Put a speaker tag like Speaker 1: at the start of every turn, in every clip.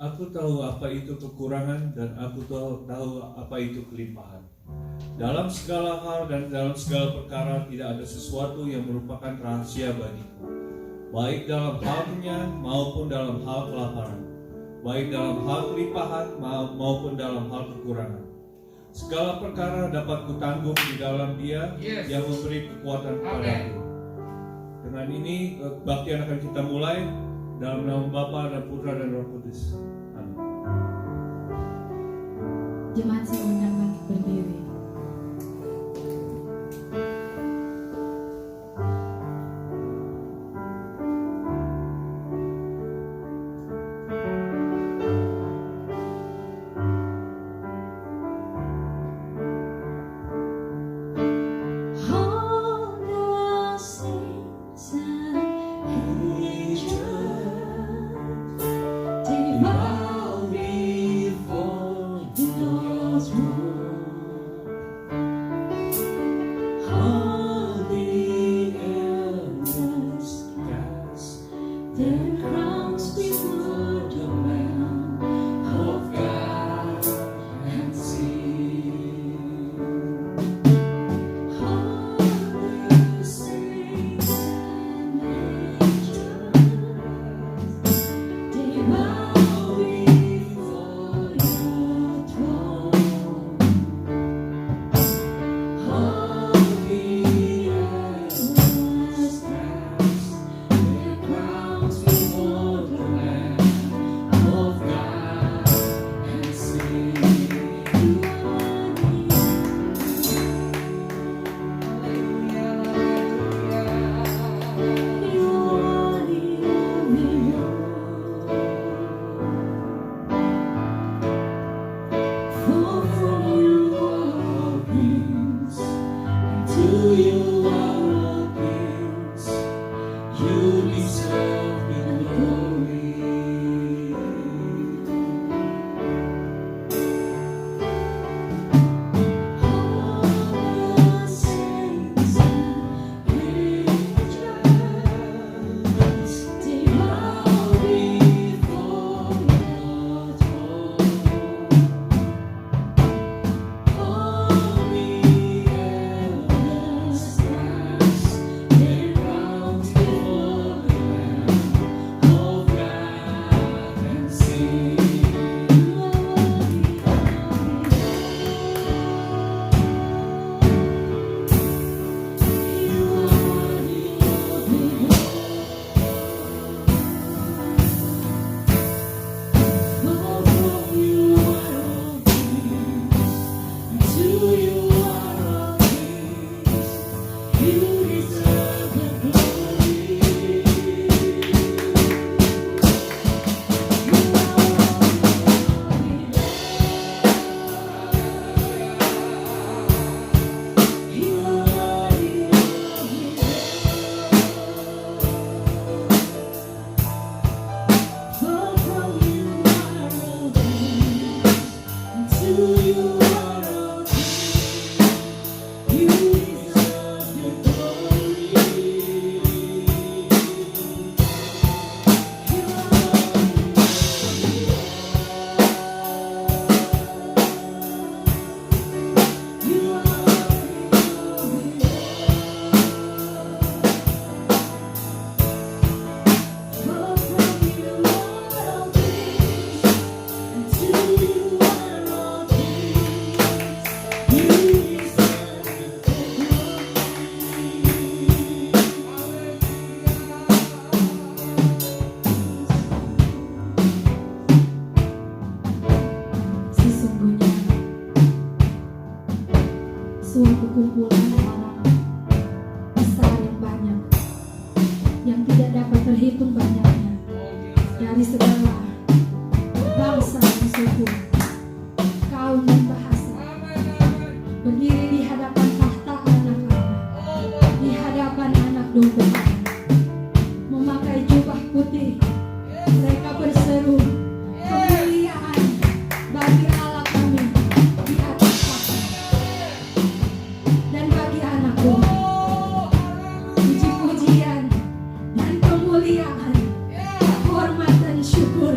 Speaker 1: Aku tahu apa itu kekurangan dan aku tahu apa itu kelimpahan. Dalam segala hal dan dalam segala perkara tidak ada sesuatu yang merupakan rahasia bagiku, baik dalam hal kenyang maupun dalam hal kelaparan, baik dalam hal kelimpahan maupun dalam hal kekurangan. Segala perkara dapat kutanggung di dalam Dia yang memberi kekuatan kepadaku. Dengan ini kebaktian akan kita mulai dalam nama Bapa dan Putra dan Roh Kudus. Amin.
Speaker 2: Jemaat saya undang bangkit berdiri. Suatu kumpulan orang besar yang banyak, yang tidak dapat terhitung banyaknya, dari segala bangsa dan suku, kaum dan bahasa, berdiri di hadapan tahta anak-anak, di hadapan anak domba, memakai jubah putih. Mereka berseru, kemuliaan bagi Allah kami di atas tahta, dan bagi anak domba puji-pujian dan kemuliaan, hormat dan syukur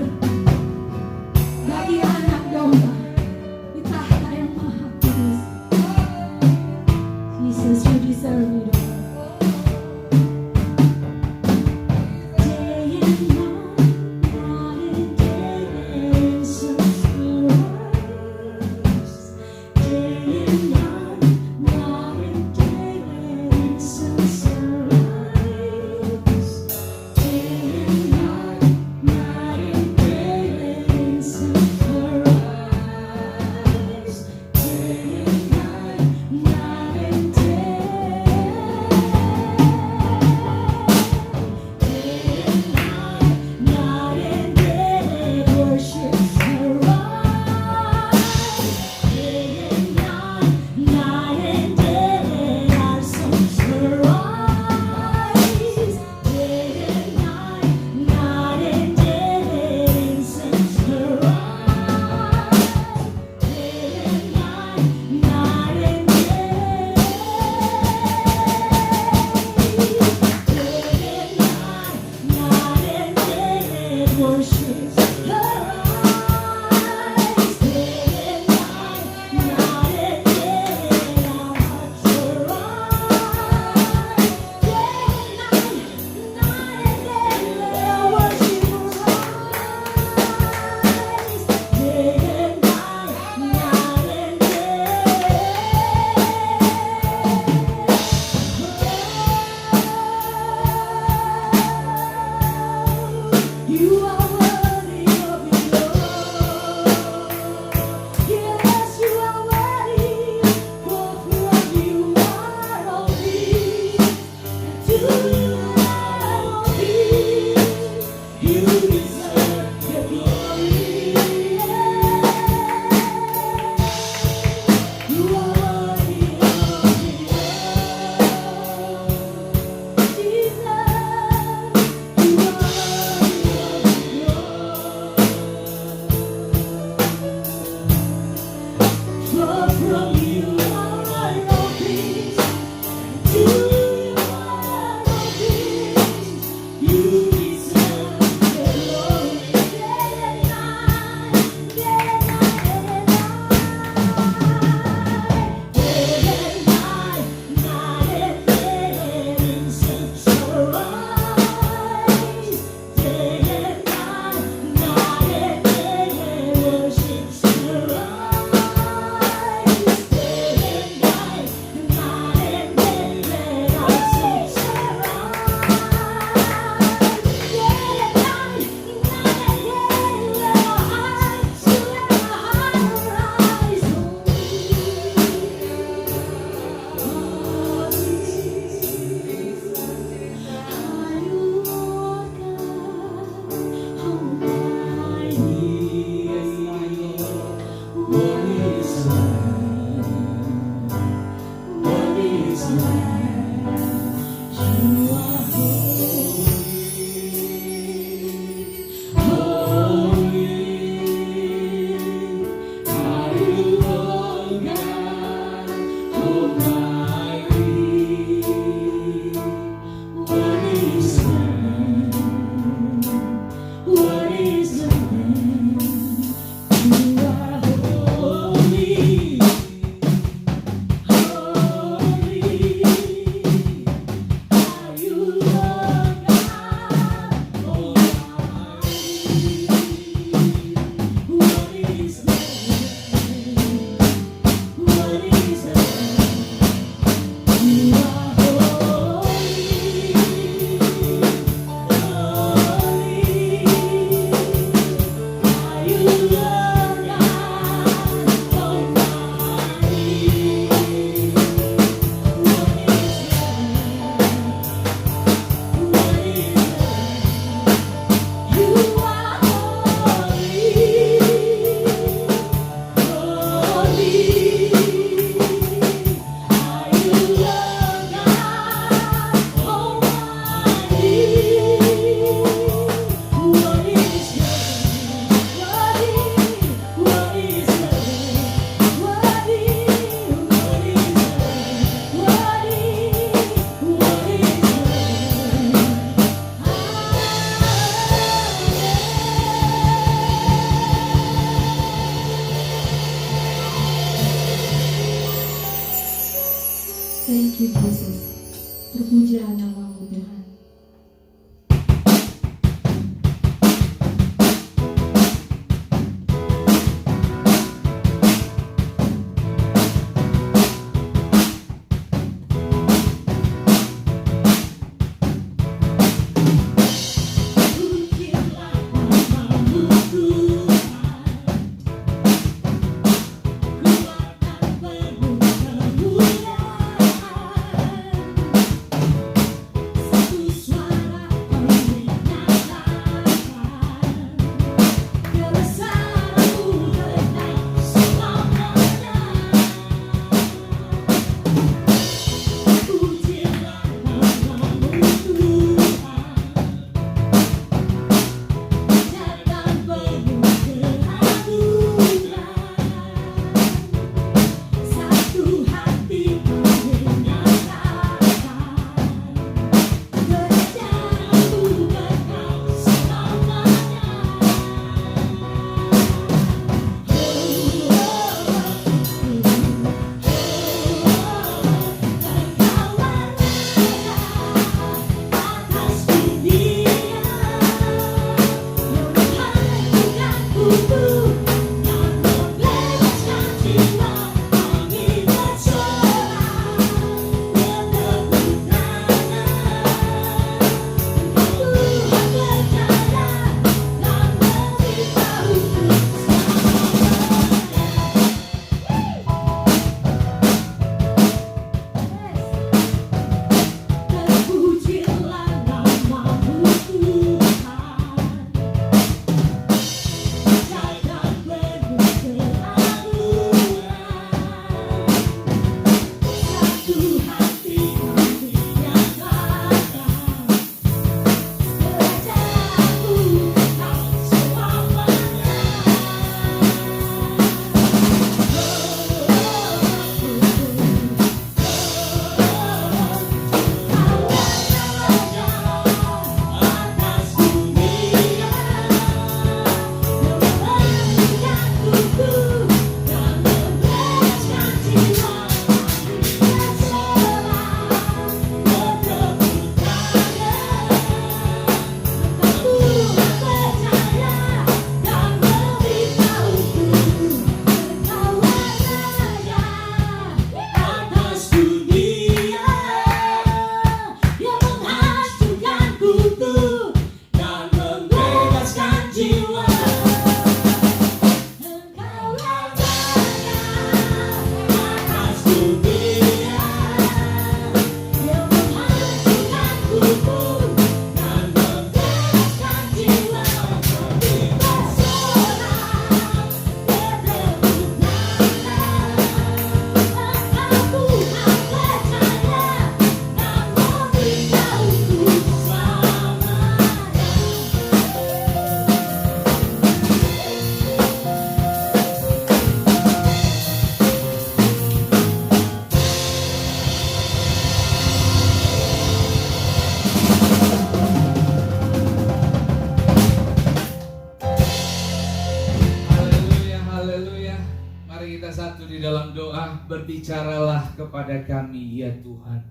Speaker 3: berbicaralah kepada kami ya Tuhan.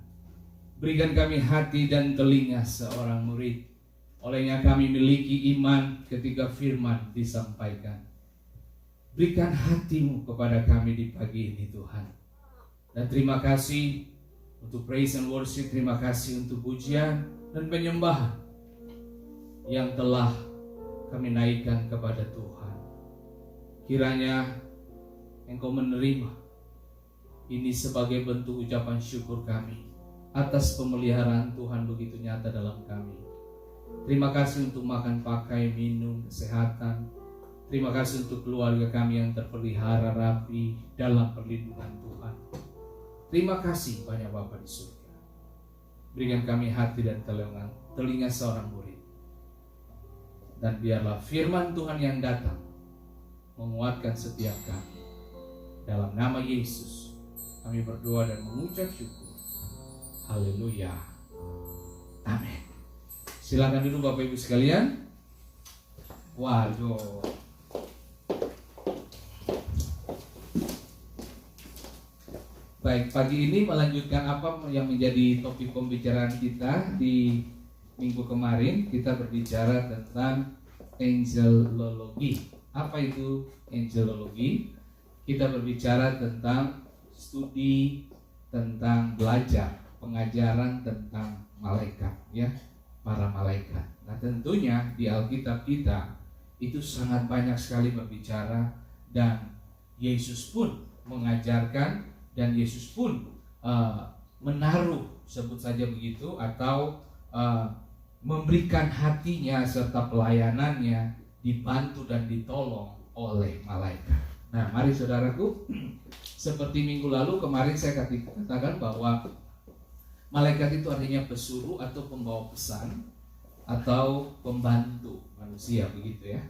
Speaker 3: Berikan kami hati dan telinga seorang murid. Olehnya kami miliki iman ketika firman disampaikan. Berikan hatimu kepada kami di pagi ini Tuhan. Dan terima kasih untuk praise and worship. Terima kasih untuk pujian dan penyembahan yang telah kami naikkan kepada Tuhan. Kiranya Engkau menerima ini sebagai bentuk ucapan syukur kami atas pemeliharaan Tuhan begitu nyata dalam kami. Terima kasih untuk makan, pakai, minum, kesehatan. Terima kasih untuk keluarga kami yang terpelihara rapi dalam perlindungan Tuhan. Terima kasih banyak Bapa di surga. Berikan kami hati dan telinga seorang murid. Dan biarlah firman Tuhan yang datang menguatkan setiap kami. Dalam nama Yesus kami berdoa dan mengucap syukur. Haleluya. Amin. Silakan dulu Bapak Ibu sekalian. Waduh. Baik, pagi ini melanjutkan apa yang menjadi topik pembicaraan kita di minggu kemarin. Kita berbicara tentang angelologi. Apa itu angelologi? Kita berbicara tentang studi, tentang belajar, pengajaran tentang malaikat, ya, para malaikat. Nah, tentunya di Alkitab kita itu sangat banyak sekali berbicara, dan Yesus pun mengajarkan, dan Yesus pun menaruh, sebut saja begitu, atau memberikan hatinya serta pelayanannya dibantu dan ditolong oleh malaikat. Nah, mari saudaraku, seperti minggu lalu kemarin saya katakan bahwa malaikat itu artinya pesuruh atau pembawa pesan atau pembantu manusia, begitu ya.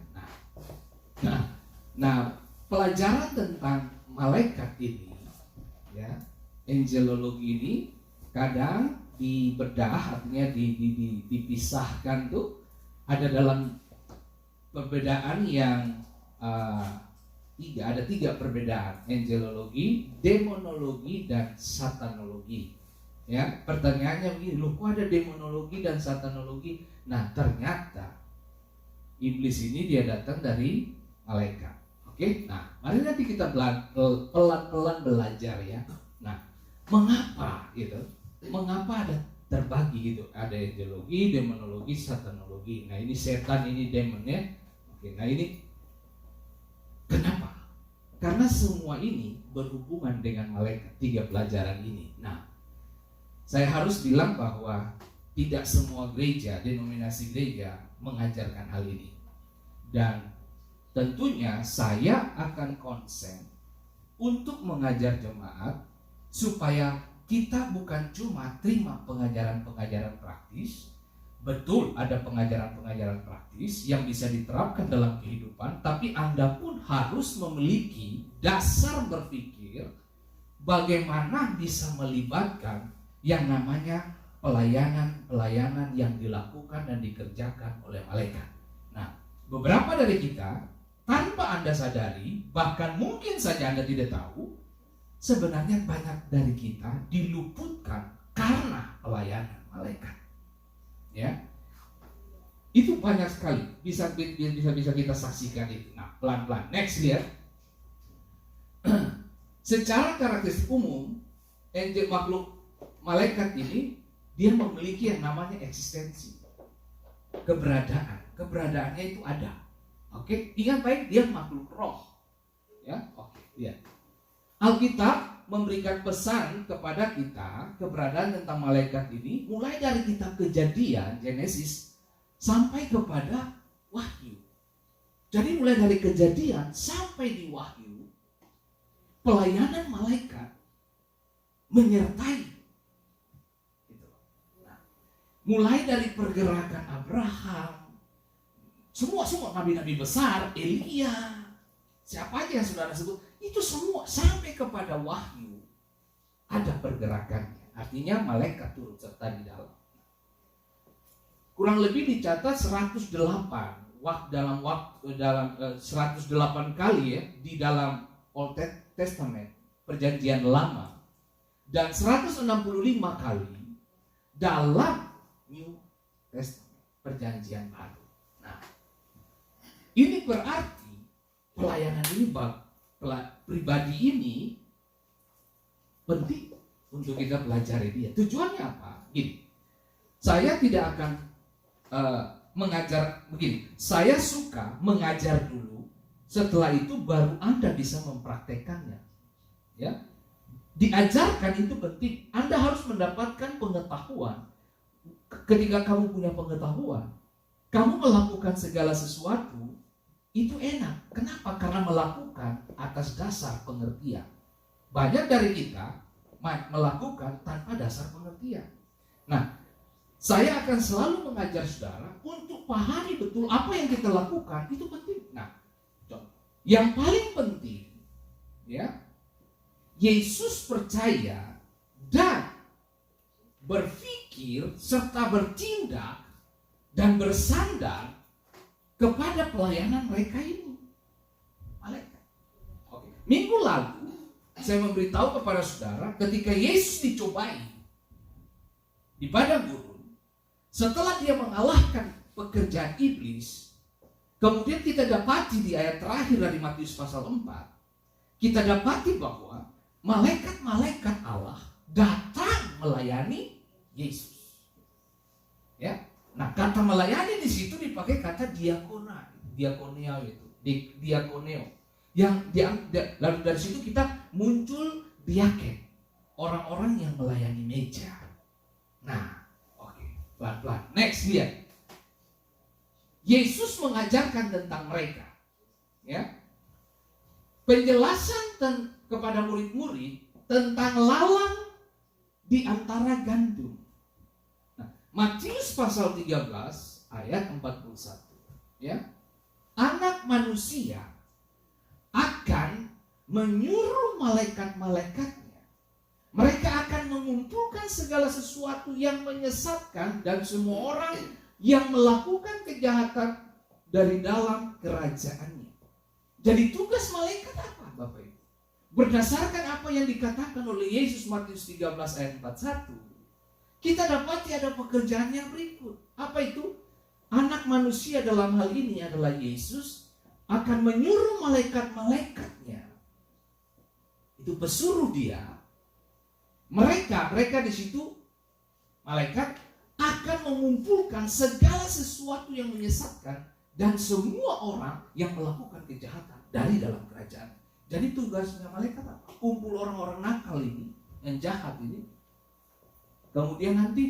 Speaker 3: Nah, pelajaran tentang malaikat ini, ya, angelologi ini kadang dibedah, artinya dipisahkan tuh, ada dalam perbedaan yang ada tiga perbedaan: angelologi, demonologi, dan satanologi. Ya, pertanyaannya begini, loh kok ada demonologi dan satanologi? Nah, ternyata iblis ini dia datang dari malaikat. Oke, nah mari nanti kita pelan-pelan belajar ya. Nah, mengapa gitu? Mengapa ada terbagi gitu? Ada angelologi, demonologi, satanologi. Nah, ini setan, ini demonnya. Oke, nah ini kenapa? Karena semua ini berhubungan dengan malaikat, tiga pelajaran ini. Nah, saya harus bilang bahwa tidak semua gereja, denominasi gereja mengajarkan hal ini. Dan tentunya saya akan konsen untuk mengajar jemaat supaya kita bukan cuma terima pengajaran-pengajaran praktis. Betul, ada pengajaran-pengajaran praktis yang bisa diterapkan dalam kehidupan, tapi Anda pun harus memiliki dasar berpikir bagaimana bisa melibatkan yang namanya pelayanan yang dilakukan dan dikerjakan oleh malaikat. Nah, beberapa dari kita tanpa Anda sadari, bahkan mungkin saja Anda tidak tahu, sebenarnya banyak dari kita diluputkan karena pelayanan malaikat. Ya, itu banyak sekali bisa kita saksikan itu. Nah, pelan-pelan. Next, lihat. Secara karakteristik umum, makhluk malaikat ini dia memiliki yang namanya eksistensi, keberadaannya itu ada. Oke, ingat baik, dia makhluk roh. Ya, oke, lihat. Alkitab memberikan pesan kepada kita keberadaan tentang malaikat ini mulai dari kitab Kejadian, Genesis, sampai kepada Wahyu. Jadi mulai dari Kejadian sampai di Wahyu, pelayanan malaikat menyertai. Gitu. Nah, mulai dari pergerakan Abraham, semua nabi-nabi besar, Elia, siapa aja yang saudara sebut, itu semua sampai kepada Wahyu ada pergerakannya. Artinya malaikat turut serta di dalam. Kurang lebih dicatat 108 dalam 108 kali ya di dalam Old Testament Perjanjian Lama dan 165 kali dalam New Testament, Perjanjian Baru. Nah, ini berarti pelayanan ini pribadi ini penting untuk kita pelajari dia. Tujuannya apa? Gini, saya tidak akan mengajar begini. Saya suka mengajar dulu, setelah itu baru Anda bisa mempraktekannya. Ya, diajarkan itu penting. Anda harus mendapatkan pengetahuan. Ketika kamu punya pengetahuan, kamu melakukan segala sesuatu itu enak. Kenapa? Karena melakukan atas dasar pengertian. Banyak dari kita melakukan tanpa dasar pengertian. Nah, saya akan selalu mengajar saudara untuk pahami betul apa yang kita lakukan itu penting. Nah, yang paling penting, ya, Yesus percaya dan berpikir serta bertindak dan bersandar kepada pelayanan mereka ini. Malaikat. Oke. Minggu lalu saya memberitahu kepada saudara ketika Yesus dicobai di padang gurun, setelah dia mengalahkan pekerjaan iblis, kemudian kita dapati di ayat terakhir dari Matius pasal 4, kita dapati bahwa malaikat-malaikat Allah datang melayani Yesus. Ya. Nah, kata melayani di situ dipakai kata diakonia itu, diakoneo. Lalu dari situ kita muncul diaken, orang-orang yang melayani meja. Nah, oke, pelan-pelan. Next, lihat. Yesus mengajarkan tentang mereka. Ya. Penjelasan kepada murid-murid tentang lalang di antara gandum. Nah, Matius pasal 13 ayat 41. Ya. Anak manusia akan menyuruh malaikat-malaikatnya. Mereka akan mengumpulkan segala sesuatu yang menyesatkan dan semua orang yang melakukan kejahatan dari dalam kerajaannya. Jadi tugas malaikat apa, Bapak Ibu? Berdasarkan apa yang dikatakan oleh Yesus Matius 13 ayat 41, kita dapati ada pekerjaan yang berikut. Apa itu? Anak manusia dalam hal ini adalah Yesus akan menyuruh malaikat-malaikatnya. Itu pesuruh dia. Mereka di situ malaikat akan mengumpulkan segala sesuatu yang menyesatkan dan semua orang yang melakukan kejahatan dari dalam kerajaan. Jadi tugasnya malaikat apa? Kumpul orang-orang nakal ini, yang jahat ini, kemudian nanti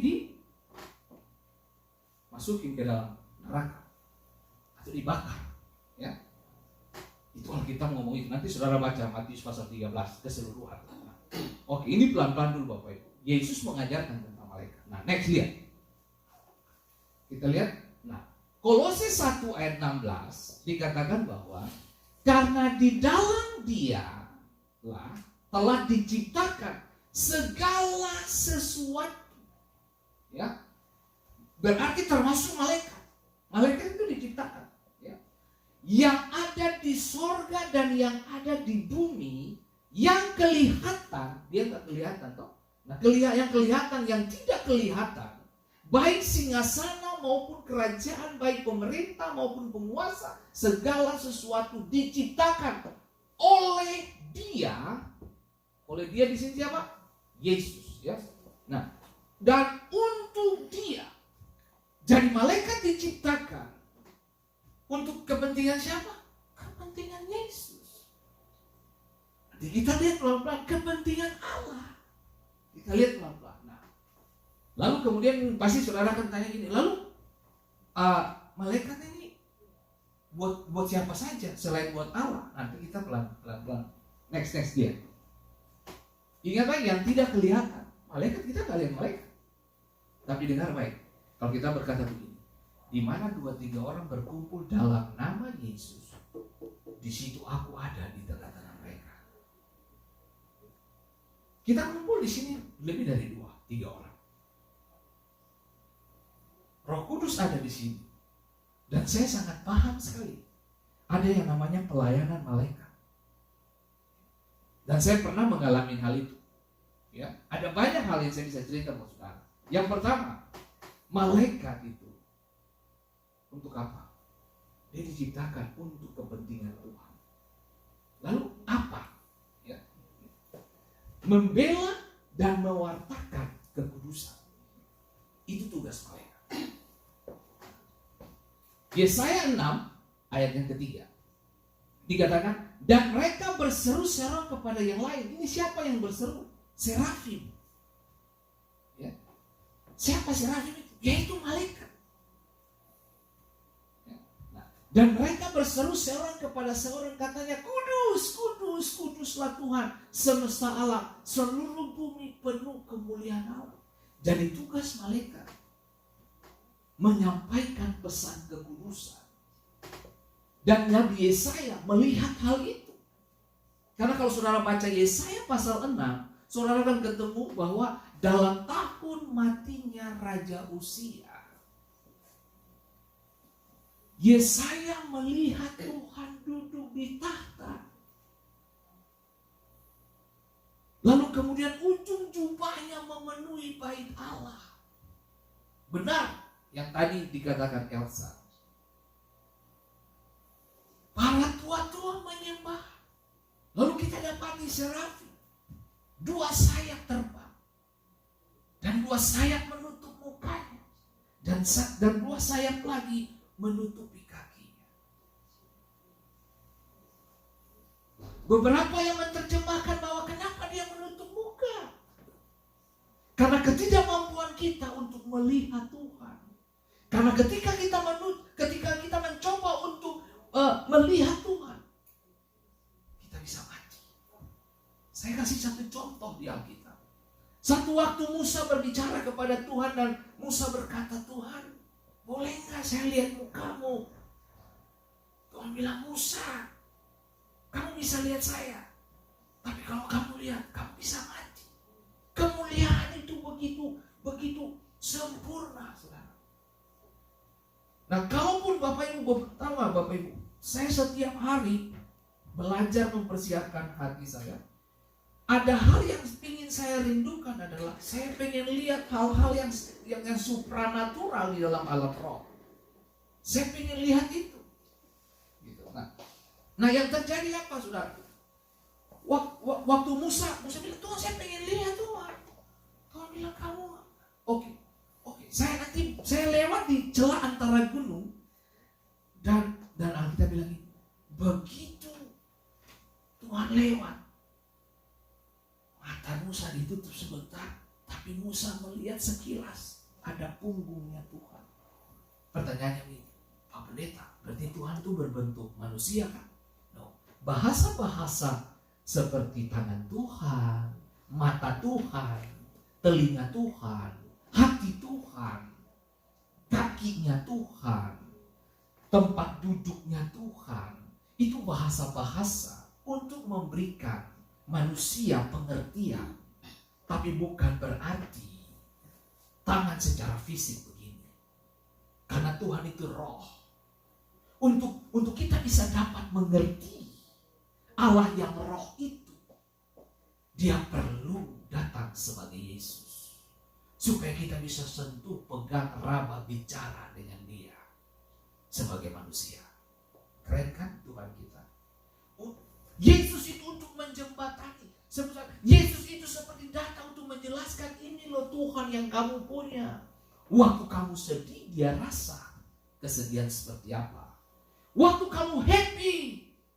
Speaker 3: dimasukin ke dalam neraka atau dibakar. Ya, itu Alkitab ngomongin. Nanti saudara baca Matius pasal 13 keseluruhan. Oke, ini pelan-pelan dulu Bapak Ibu. Yesus mengajarkan tentang malaikat. Nah, next lihat. Kita lihat. Nah, Kolose 1 ayat 16 dikatakan bahwa karena di dalam Dia telah diciptakan segala sesuatu. Ya. Berarti termasuk malaikat. Malaikat itu diciptakan, ya. Yang ada di sorga dan yang ada di bumi, yang kelihatan, dia nggak kelihatan toh. Nah, yang kelihatan, yang tidak kelihatan, baik singgasana maupun kerajaan, baik pemerintah maupun penguasa, segala sesuatu diciptakan oleh Dia. Oleh Dia di sini siapa? Yesus, ya. Nah, dan untuk Dia. Jadi malaikat diciptakan untuk kepentingan siapa? Kepentingan Yesus. Nanti kita lihat pelan-pelan kepentingan Allah. Kita lihat pelan-pelan. Nah, lalu kemudian pasti saudara akan tanya gini, lalu malaikat ini buat siapa saja selain buat Allah? Nanti kita pelan-pelan. Next dia. Ingat baik, yang tidak kelihatan. Malaikat kita nggak lihat malaikat. Tapi dengar baik. Kalau kita berkata begini, di mana 2-3 orang berkumpul dalam nama Yesus, di situ aku ada di tengah-tengah mereka. Kita kumpul di sini lebih dari 2-3 orang. Roh Kudus ada di sini, dan saya sangat paham sekali. Ada yang namanya pelayanan malaikat. Dan saya pernah mengalami hal itu. Ya, ada banyak hal yang saya bisa cerita buat saudara. Yang pertama, malaikat itu untuk apa? Dia diciptakan untuk kepentingan Tuhan. Lalu apa? Ya. Membela dan mewartakan kekudusan. Itu tugas malaikat. Yesaya 6 ayat yang ketiga dikatakan, dan mereka berseru-seru kepada yang lain. Ini siapa yang berseru? Serafim. Ya. Siapa serafim itu? Yaitu malaikat. Ya. Nah, dan mereka berseru-seru kepada seorang, katanya, kudus, kudus, kuduslah Tuhan semesta alam, seluruh bumi penuh kemuliaan Allah. Jadi tugas malaikat menyampaikan pesan kekudusan. Dan Nabi Yesaya melihat hal itu. Karena kalau saudara baca Yesaya pasal 6, saudara akan ketemu bahwa dalam tahun matinya Raja Uzia, Yesaya melihat Tuhan duduk di tahta. Lalu kemudian ujung jubahnya memenuhi bait Allah. Benar yang tadi dikatakan Elsa. Para tua-tua menyembah. Lalu kita dapati serafim, 2 sayap terbang, dan 2 sayap menutup mukanya, dan 2 sayap lagi menutupi kakinya. Beberapa yang menerjemahkan bahwa kenapa dia menutup muka? Karena ketidakmampuan kita untuk melihat Tuhan. Karena ketika kita mencoba untuk melihat Tuhan, kita bisa mati. Saya kasih satu contoh di Alkitab. Satu waktu Musa berbicara kepada Tuhan, dan Musa berkata, Tuhan, boleh nggak saya lihat mukamu? Tuhan bilang, Musa, kamu bisa lihat saya, tapi kalau kamu lihat, kamu bisa mati. Kemuliaan itu begitu sempurna, saudara. Nah, kalaupun Bapak Ibu tahu nggak, Bapak Ibu, saya setiap hari belajar mempersiapkan hati saya. Ada hal yang ingin saya rindukan adalah saya pengen lihat hal-hal yang supranatural di dalam alam roh. Saya pengen lihat itu. Gitu. Nah, yang terjadi apa, saudara? Waktu Musa bilang, Tuhan, saya pengen lihat Tuhan. Tuhan bilang, kamu oke. Saya lewat di celah antara gunung, dan Alkitab bilang ini, begitu Tuhan lewat, mata Musa ditutup sebentar, tapi Musa melihat sekilas ada punggungnya Tuhan. Pertanyaannya ini, Pak Pendeta, berarti Tuhan itu berbentuk manusia kan? No. Bahasa-bahasa seperti tangan Tuhan, mata Tuhan, telinga Tuhan, hati Tuhan, kakinya Tuhan, tempat duduknya Tuhan, itu bahasa-bahasa untuk memberikan manusia pengertian, tapi bukan berarti tangan secara fisik begini. Karena Tuhan itu roh. Untuk kita bisa dapat mengerti Allah yang roh itu, dia perlu datang sebagai Yesus, supaya kita bisa sentuh, pegang, raba, bicara dengan dia sebagai manusia. Keren kan Tuhan kita? Yesus itu untuk menjembatani. Yesus itu seperti datang untuk menjelaskan, ini loh Tuhan yang kamu punya. Waktu kamu sedih, dia rasa kesedihan seperti apa. Waktu kamu happy,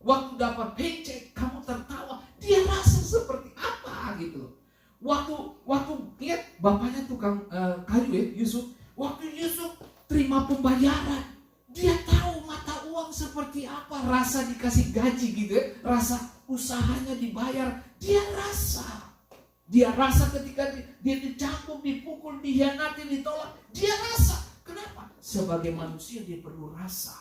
Speaker 3: waktu dapat paycheck, kamu tertawa, dia rasa seperti apa gitu. Waktu lihat bapaknya tukang kayu ya, Yusuf. Waktu Yusuf terima pembayaran, dia tahu mata uang seperti apa, rasa dikasih gaji gitu ya, rasa usahanya dibayar, dia rasa ketika dia dicambuk, dipukul, dihianati, ditolak, dia rasa. Kenapa? Sebagai manusia dia perlu rasa.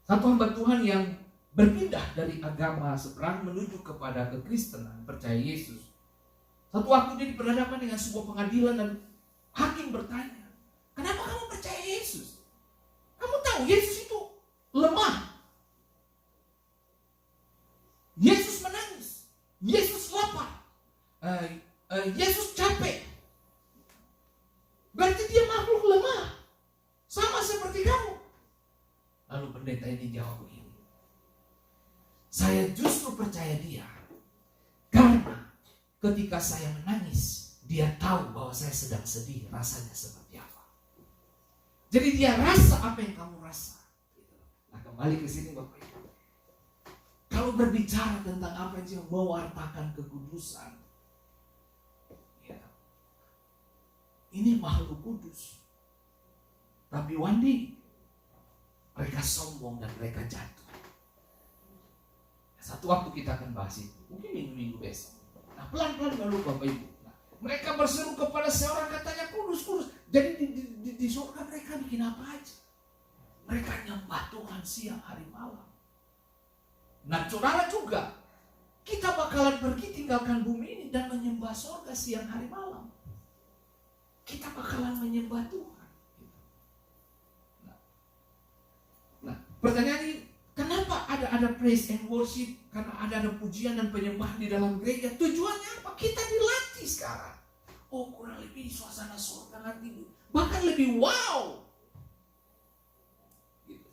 Speaker 3: Satu hamba Tuhan yang berpindah dari agama seberang menuju kepada kekristenan, percaya Yesus. Satu waktu dia diperhadapkan dengan sebuah pengadilan, dan hakim bertanya, kenapa kamu percaya Yesus? Kamu tahu Yesus itu lemah. Lalu pendeta ini jawab begini, saya justru percaya dia karena ketika saya menangis, dia tahu bahwa saya sedang sedih, rasanya seperti apa. Jadi dia rasa apa yang kamu rasa. Nah, kembali ke sini Bapak Ibu. Kalau berbicara tentang apa yang mewartakan kekudusan, ya, ini makhluk kudus. Tapi Wandi, mereka sombong dan mereka jatuh. Satu waktu kita akan bahas itu, mungkin minggu-minggu besok. Nah, pelan-pelan lalu Bapak Ibu. Nah, mereka berseru kepada seorang katanya kudus. Jadi di surga mereka bikin apa aja? Mereka nyembah Tuhan siang hari malam. Nah, saudara juga, kita bakalan pergi tinggalkan bumi ini dan menyembah surga siang hari malam. Kita bakalan menyembah Tuhan. Nah, pertanyaan ini, kenapa ada praise and worship? Karena ada pujian dan penyembahan di dalam gereja. Tujuannya apa? Kita dilatih sekarang. Oh, kurang lebih suasana surga nanti. Bahkan lebih wow. Gitu.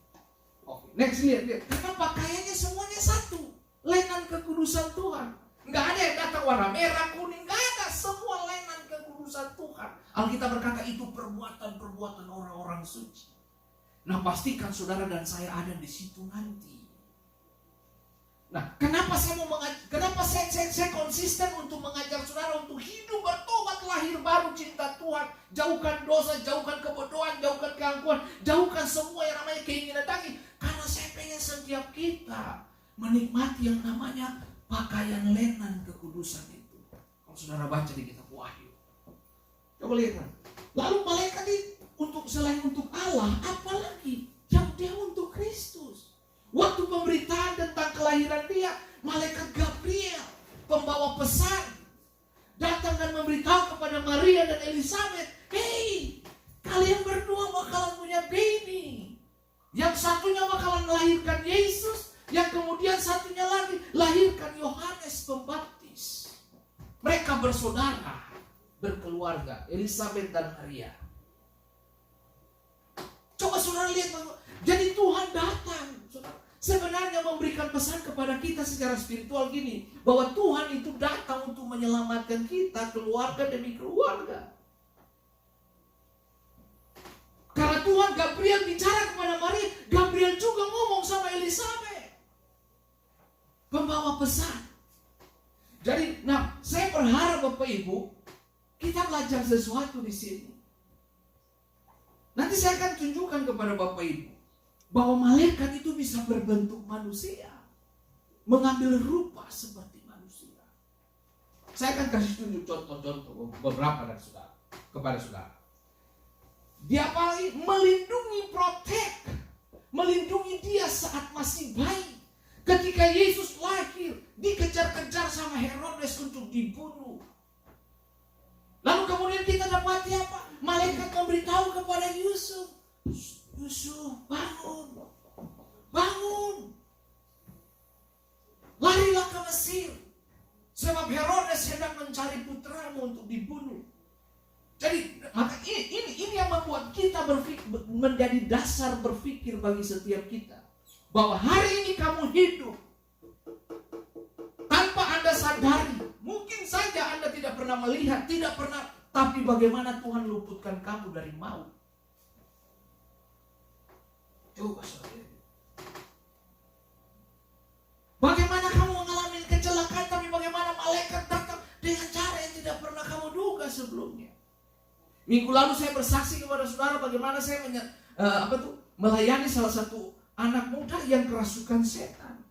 Speaker 3: Oke, next lihat. Karena pakaiannya semuanya satu. Lenan kekudusan Tuhan. Nggak ada yang datang warna merah, kuning. Nggak ada. Semua lenan kekudusan Tuhan. Alkitab berkata itu perbuatan orang-orang suci. Nah, pastikan saudara dan saya ada di situ nanti. Nah, kenapa saya konsisten untuk mengajar saudara untuk hidup bertobat, lahir baru, cinta Tuhan, jauhkan dosa, jauhkan kebodohan, jauhkan keangkuhan, jauhkan semua yang namanya keinginan daging. Karena saya pengen setiap kita menikmati yang namanya pakaian lenan kekudusan itu. Kalau saudara baca di kitab Wahyu, coba lihat. Lalu malaikat itu selain untuk Allah, apalagi yang dia untuk Kristus. Waktu pemberitaan tentang kelahiran dia, malaikat Gabriel, pembawa pesan, datang dan memberitahu kepada Maria dan Elizabeth, hey, kalian berdua bakalan punya baby. Yang satunya bakalan melahirkan Yesus, yang kemudian satunya lagi lahirkan Yohanes Pembaptis. Mereka bersaudara, berkeluarga, Elizabeth dan Maria. Coba saudara lihat, jadi Tuhan datang, saudara. Sebenarnya memberikan pesan kepada kita secara spiritual gini, bahwa Tuhan itu datang untuk menyelamatkan kita, keluarga demi keluarga. Karena Tuhan, Gabriel bicara kepada Maria, Gabriel juga ngomong sama Elizabeth, pembawa pesan. Jadi, saya berharap Bapak Ibu, kita belajar sesuatu di sini. Nanti saya akan tunjukkan kepada Bapak Ibu bahwa malaikat itu bisa berbentuk manusia, mengambil rupa seperti manusia. Saya akan kasih tunjuk contoh-contoh beberapa dari saudara kepada saudara. Dia paling melindungi, melindungi dia saat masih bayi. Ketika Yesus lahir, dikejar-kejar sama Herodes untuk dibunuh. Lalu kemudian kita dapati apa? Malaikat memberitahu kepada Yusuf, bangun. Larilah ke Mesir. Sebab Herodes hendak mencari putramu untuk dibunuh. Jadi, maka ini yang membuat kita menjadi dasar berpikir bagi setiap kita. Bahwa hari ini kamu hidup tanpa Anda sadari. Mungkin saja Anda tidak pernah melihat, tidak pernah. Tapi bagaimana Tuhan luputkan kamu dari maut. Coba saudara. Bagaimana kamu mengalami kecelakaan, tapi bagaimana malaikat datang dengan cara yang tidak pernah kamu duga sebelumnya. Minggu lalu saya bersaksi kepada saudara bagaimana saya melayani salah satu anak muda yang kerasukan setan.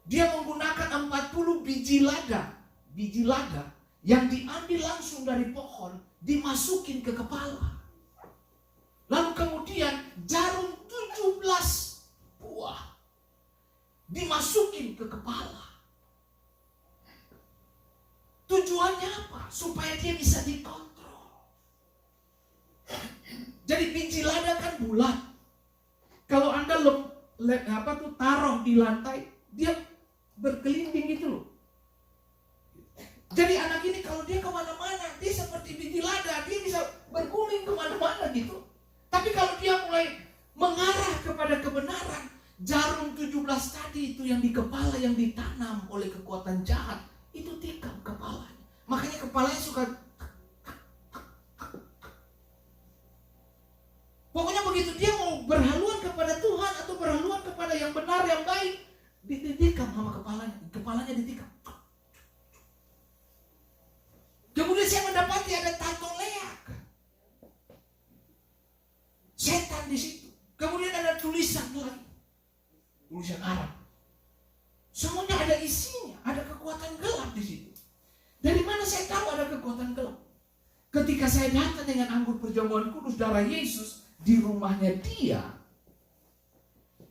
Speaker 3: Dia menggunakan 40 biji lada yang diambil langsung dari pohon, dimasukin ke kepala. Lalu kemudian jarum 17 buah dimasukin ke kepala. Tujuannya apa? Supaya dia bisa dikontrol. Jadi biji lada kan bulat. Kalau Anda taruh di lantai, dia berkelinding gitu loh. Jadi anak ini kalau dia kemana-mana, dia seperti biji lada, dia bisa berguling kemana-mana gitu. Tapi kalau dia mulai 11 tadi itu yang di kepala yang ditanam oleh kekuatan jahat, itu tikam kepalanya. Makanya kepalanya suka, pokoknya begitu dia mau berhaluan kepada Tuhan atau berhaluan kepada yang benar, yang baik, ditikam sama kepalanya ditikam. Kemudian saya mendapati ada tato leak, setan di situ. Kemudian ada tulisan lagi, tulisan Arab. Semuanya ada isinya, ada kekuatan gelap di situ. Dari mana saya tahu ada kekuatan gelap? Ketika saya datang dengan anggur perjamuan kudus darah Yesus di rumahnya dia,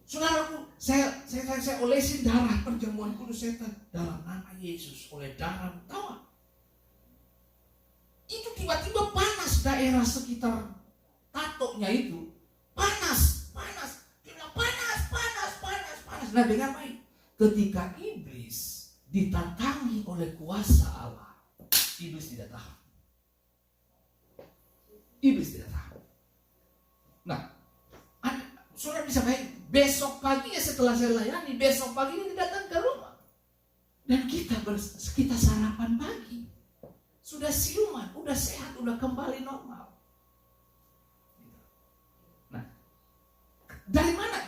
Speaker 3: saudaraku, saya olesin darah perjamuan kudus setan dalam nama Yesus oleh darah, tahu? Itu tiba-tiba panas daerah sekitar tatonya itu, panas. Nah, dengar baik, ketika iblis ditantangi oleh kuasa Allah, iblis tidak tahan. Nah, saudara bisa baik, besok paginya setelah saya layani, besok paginya dia datang ke rumah, dan kita sarapan pagi, sudah siuman, udah sehat, udah kembali normal. Nah, dari mana?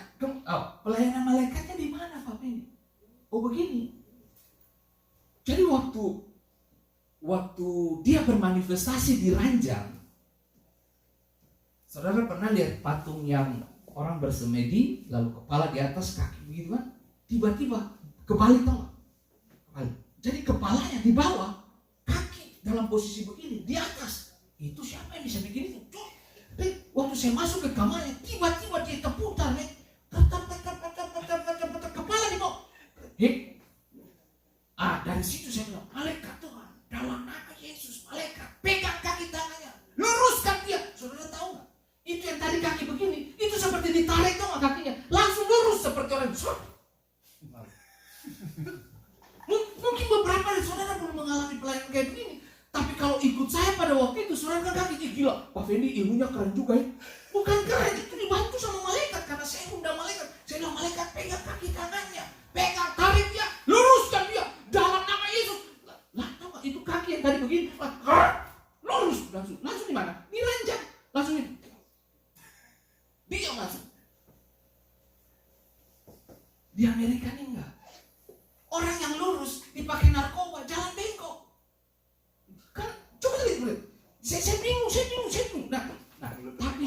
Speaker 3: Pelayanan malaikatnya di mana, Pak ini? Oh begini. Jadi waktu dia bermanifestasi di ranjang, saudara pernah lihat patung yang orang bersemedi, lalu kepala di atas, kaki begitu kan? Tiba-tiba kebalik, tahu nggak? Kebalik. Jadi kepalanya di bawah, kaki dalam posisi begini, di atas. Itu siapa yang bisa bikin itu? Waktu saya masuk ke kamarnya, tiba-tiba dia terputar, kepala di bawah. Dari situ saya bilang, malaikat Tuhan, dalam nama Yesus, malaikat, pegang kaki tangannya, luruskan dia. Saudara tahu nggak? Itu yang tadi kaki begini, itu seperti ditarik, tahu nggak kakinya? Langsung lurus seperti orang. Mungkin beberapa dari saudara belum mengalami pelayanan kayak begini. Tapi kalau ikut saya pada waktu itu, saudara kan kakinya gila. Pak Fendi ilmunya keren juga ya. Bukan keren, itu dibantu sama malaikat. Karena saya undang malaikat. Saya bilang, malaikat pegang kaki tangannya. Pegang, tarik dia, luruskan dia. Dalam nama Yesus. Lah, tau gak, itu kaki yang tadi begini. Lurus, langsung di mana? Di ranjang. Langsung ini. Dia langsung. Di Amerika ini enggak. Orang yang lurus dipakai narkoba, jalan bengkok. Kan, coba lihat. Saya bingung. Nah, tapi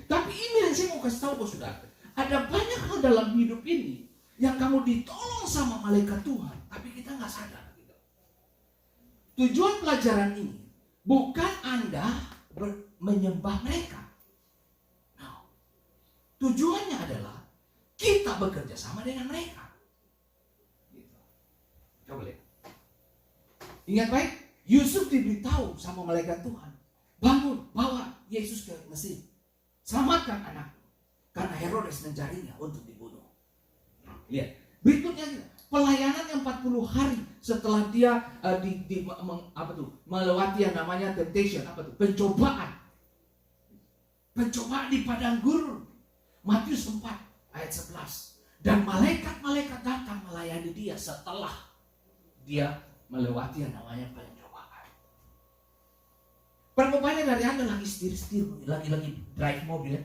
Speaker 3: tapi ini yang saya mau kasih tahu bos saudara. Ada banyak hal dalam hidup ini yang kamu ditolong sama malaikat Tuhan, tapi kita nggak sadar. Tujuan pelajaran ini bukan Anda menyembah mereka. No. Tujuannya adalah kita bekerja sama dengan mereka. Gitu. Coba lihat. Ingat baik, Yusuf diberitahu sama malaikat Tuhan, bangun, bawa Yesus ke Mesir, selamatkan anakku, karena Herodes mencarinya untuk dibunuh. Lihat, berikutnya pelayanan yang 40 hari setelah dia melewati yang namanya temptation, pencobaan di padang gurun. Matius 4 ayat 11. Dan malaikat-malaikat datang melayani dia setelah dia melewati yang namanya pencobaan. Berapa banyak dari Anda lagi setir, lagi drive mobil ya?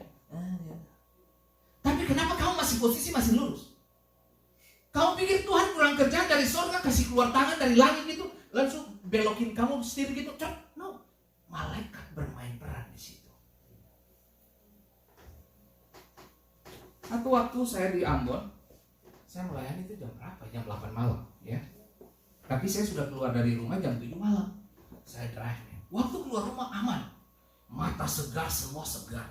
Speaker 3: Tapi kenapa kamu posisi masih lurus? Kamu pikir Tuhan kurang kerjaan dari surga kasih keluar tangan dari langit gitu, langsung belokin kamu setir gitu? No, malaikat bermain peran di situ. Satu waktu saya di Ambon, saya melayani itu jam berapa? Jam 8 malam, ya. Tapi saya sudah keluar dari rumah jam 7 malam. Saya drive. Waktu keluar rumah aman, mata segar, semua segar.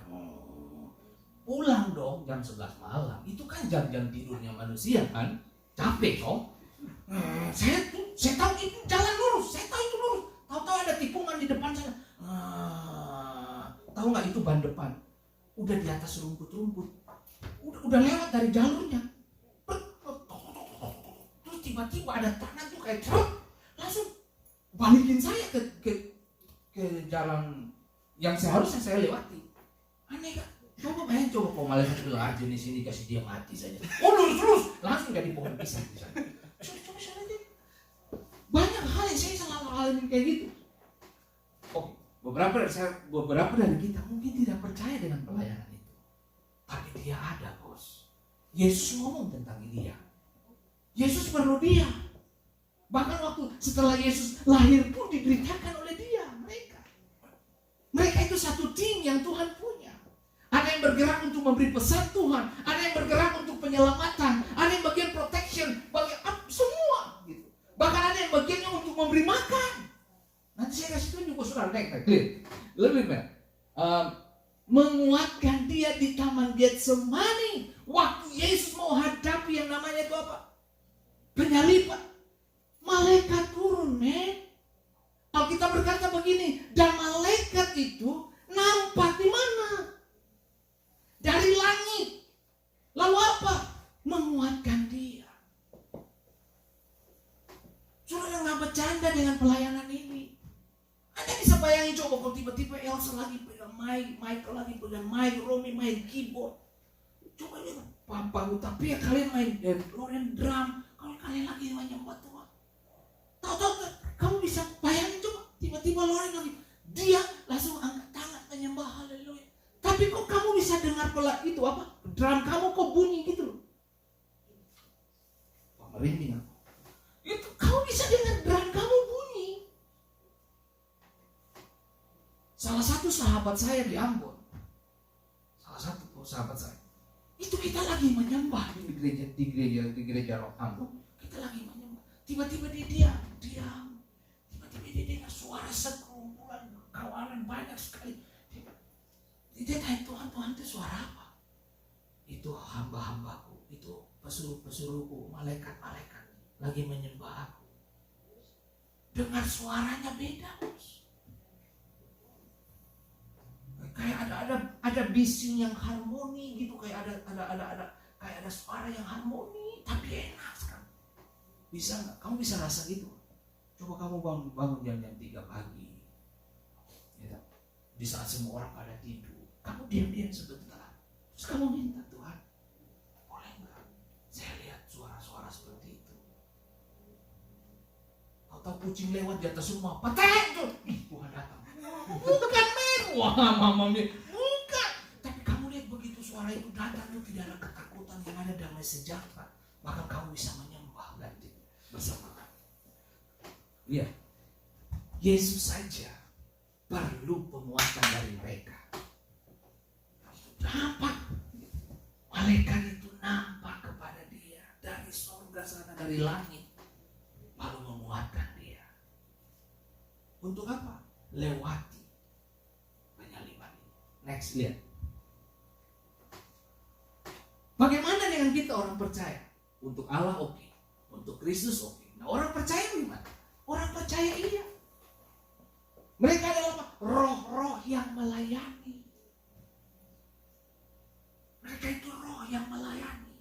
Speaker 3: Pulang dong jam 11 malam. Itu kan jam-jam tidurnya manusia kan, capek dong. Saya tahu itu jalan lurus, saya tahu itu lurus. Tahu-tahu ada tikungan di depan saya. Tahu nggak itu ban depan? Udah di atas rumput-rumput, udah lewat dari jalurnya. Terus tiba-tiba ada tangan tuh kayak langsung balikin saya ke jalan yang seharusnya saya lewati. Aneh kan? Coba bayangin, coba kalau malaikat bilang jenis ini kasih dia mati saja. Oh lurus, langsung jadi pohon pisang di sana. Coba aja. Banyak hal yang saya selalu alamin kayak gitu. Oh, beberapa dari kita mungkin tidak percaya dengan pelayanan itu. Tapi dia ada, bos. Yesus ngomong tentang dia. Yesus perlu dia. Bahkan waktu setelah Yesus lahir pun diberitakan oleh dia, mereka itu satu tim yang Tuhan punya. Ada yang bergerak untuk memberi pesan Tuhan, ada yang bergerak untuk penyelamatan, ada yang bagian protection, bagian semua gitu. Bahkan ada yang bagiannya untuk memberi makan. Nanti saya kasih tunjuk ke saudara, naik, lebih banyak. Menguatkan dia di Taman Getsemani waktu Yesus mau hadapi yang namanya itu apa? Penyaliban. Malaikat turun, Alkitab berkata begini, dan malaikat itu nampak di mana? Dari langit. Lalu apa? Menguatkan dia. Saudara nggak bercanda dengan pelayanan ini. Anda bisa bayangin, coba kalau tiba-tiba Elsa lagi pegang mic, Michael lagi pegang mic, Romi main keyboard. Coba lihat, Papa, tapi ya kalian main Loren drum, kalau kalian lagi menyembah Tuhan. Tahu-tahu kamu bisa bayangin, coba tiba-tiba Loren lagi, dia langsung angkat tangan menyembah haleluya. Tapi kok kamu bisa dengar itu apa? Drum kamu kok bunyi gitu loh. Merinding aku. Itu kamu bisa dengar drum kamu bunyi. Salah satu sahabat saya di Ambon. Sahabat saya. Itu kita lagi menyembah di gereja Roh Ambon. Kita lagi menyembah. Tiba-tiba dia diam. Tiba-tiba dia dengar suara sekumpulan kawanan banyak sekali. Dia tanya, Tuhan itu suara apa? Itu hamba-hambaku, itu pesuruh-pesuruhku, malaikat-malaikat lagi menyembah aku. Dengar suaranya beda, bos. Kayak ada bising yang harmoni gitu, kayak ada suara yang harmoni, tapi enak sekali. Bisa nggak? Kamu bisa rasa gitu? Coba kamu bangun jam 3 pagi, ya, di saat semua orang pada tidur. Kamu diam-diam sebentar. Terus kamu minta, Tuhan, boleh nggak saya lihat suara-suara seperti itu? Atau kucing lewat di atas rumah, patek tuh. Tuhan datang. Bukan wah, mama bukan. Tapi kamu lihat begitu suara itu datang, itu tidak ada ketakutan, yang ada damai sejahtera. Maka kamu bisa menyembah ganti bersama kami. Lihat, Yesus saja perlu penguatan dari mereka. Nampak malaikat itu nampak kepada dia dari surga sana, dari langit, lalu menguatkan dia. Untuk apa? Lewati penyaliban ini. Next, lihat. Bagaimana dengan kita orang percaya? Untuk Allah oke, untuk Kristus oke. Nah, orang percaya gimana? Orang percaya iya. Mereka adalah roh-roh yang melayani. Mereka itu roh yang melayani.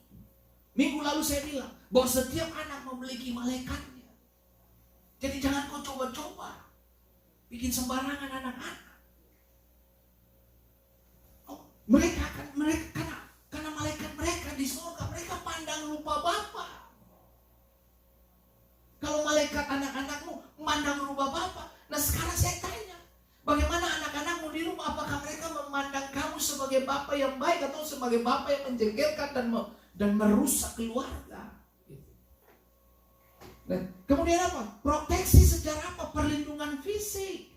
Speaker 3: Minggu lalu saya bilang bahwa setiap anak memiliki malaikatnya. Jadi jangan kau coba-coba bikin sembarangan anak-anak. Mereka karena malaikat mereka di surga, mereka pandang rupa Bapa. Kalau malaikat anak-anakmu memandang rupa Bapa. Nah sekarang saya tanya, bagaimana anak-anakmu di rumah? Apakah mereka memandang kamu sebagai Bapa yang baik atau sebagai Bapa yang menjengkelkan dan merusak keluarga? Dan kemudian apa? Proteksi secara apa? Perlindungan fisik.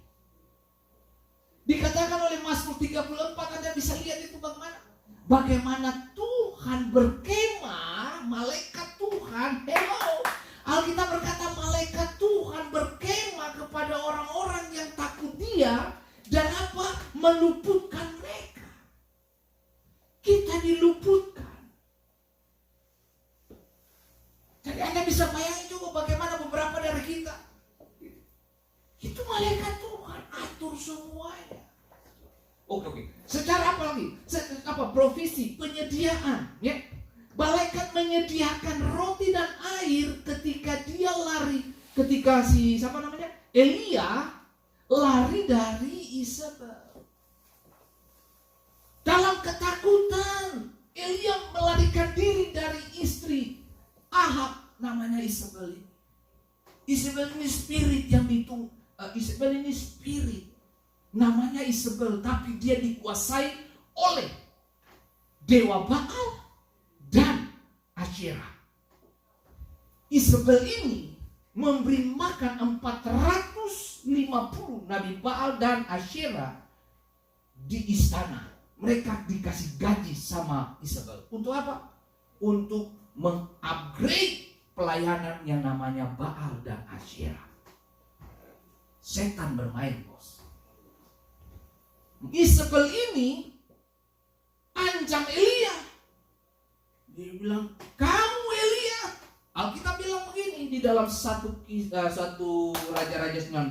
Speaker 3: Dikatakan oleh Mazmur 34, Anda bisa lihat itu bagaimana Tuhan berkemah, malaikat Tuhan. Hello. Alkitab berkata malaikat Tuhan berkemah kepada orang-orang yang takut Dia dan apa? Meluputkan mereka. Kita diluputkan. Jadi Anda bisa bayangin juga bagaimana beberapa dari kita. Itu malaikat Tuhan atur semuanya. Oke. Secara apa lagi? Provisi, penyediaan, ya. Malaikat menyediakan roti dan air ketika dia lari, ketika Elia lari dari Isabel. Dalam ketakutan melarikan diri dari istri Ahab namanya Isabel. Isabel ini spirit yang Isabel ini spirit namanya Isabel, tapi dia dikuasai oleh dewa Baal dan Asyera. Isabel ini memberi makan 450 Nabi Baal dan Asyera di istana. Mereka dikasih gaji sama Isabel. Untuk apa? Untuk mengupgrade pelayanan yang namanya Baal dan Asyera. Setan bermain, bos. Isabel ini ancam Elia. Dia bilang, kamu Elia. Alkitab bilang begini di dalam satu Raja-Raja 19,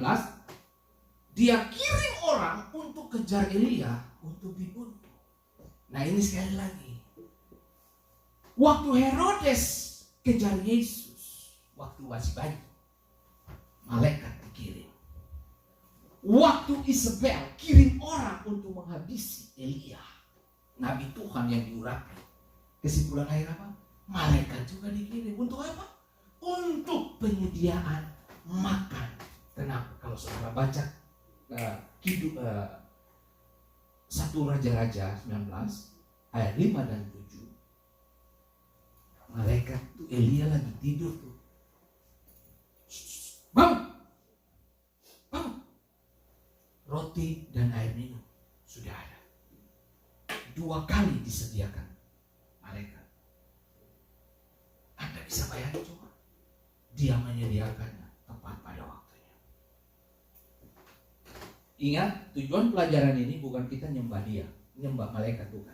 Speaker 3: dia kirim orang untuk kejar Elia untuk dibunuh. Nah ini sekali lagi, waktu Herodes kejar Yesus, waktu masih bayi, malaikat dikirim. Waktu Isabel kirim orang untuk menghabisi Elia, nabi Tuhan yang diurapi. Kesimpulan akhir apa? Malaikat juga dikirim. Untuk apa? Untuk penyediaan makan. Kenapa? Kalau saudara baca 1 Raja-Raja 19 ayat 5 dan 7, malaikat tuh Elia lagi tidur tuh. Bangun, bangun. Roti dan air minum sudah ada. 2 kali disediakan malaikat. Anda bisa bayangin coba, dia menyediakannya tepat pada waktunya. Ingat, tujuan pelajaran ini bukan kita nyembah dia, nyembah malaikat, bukan.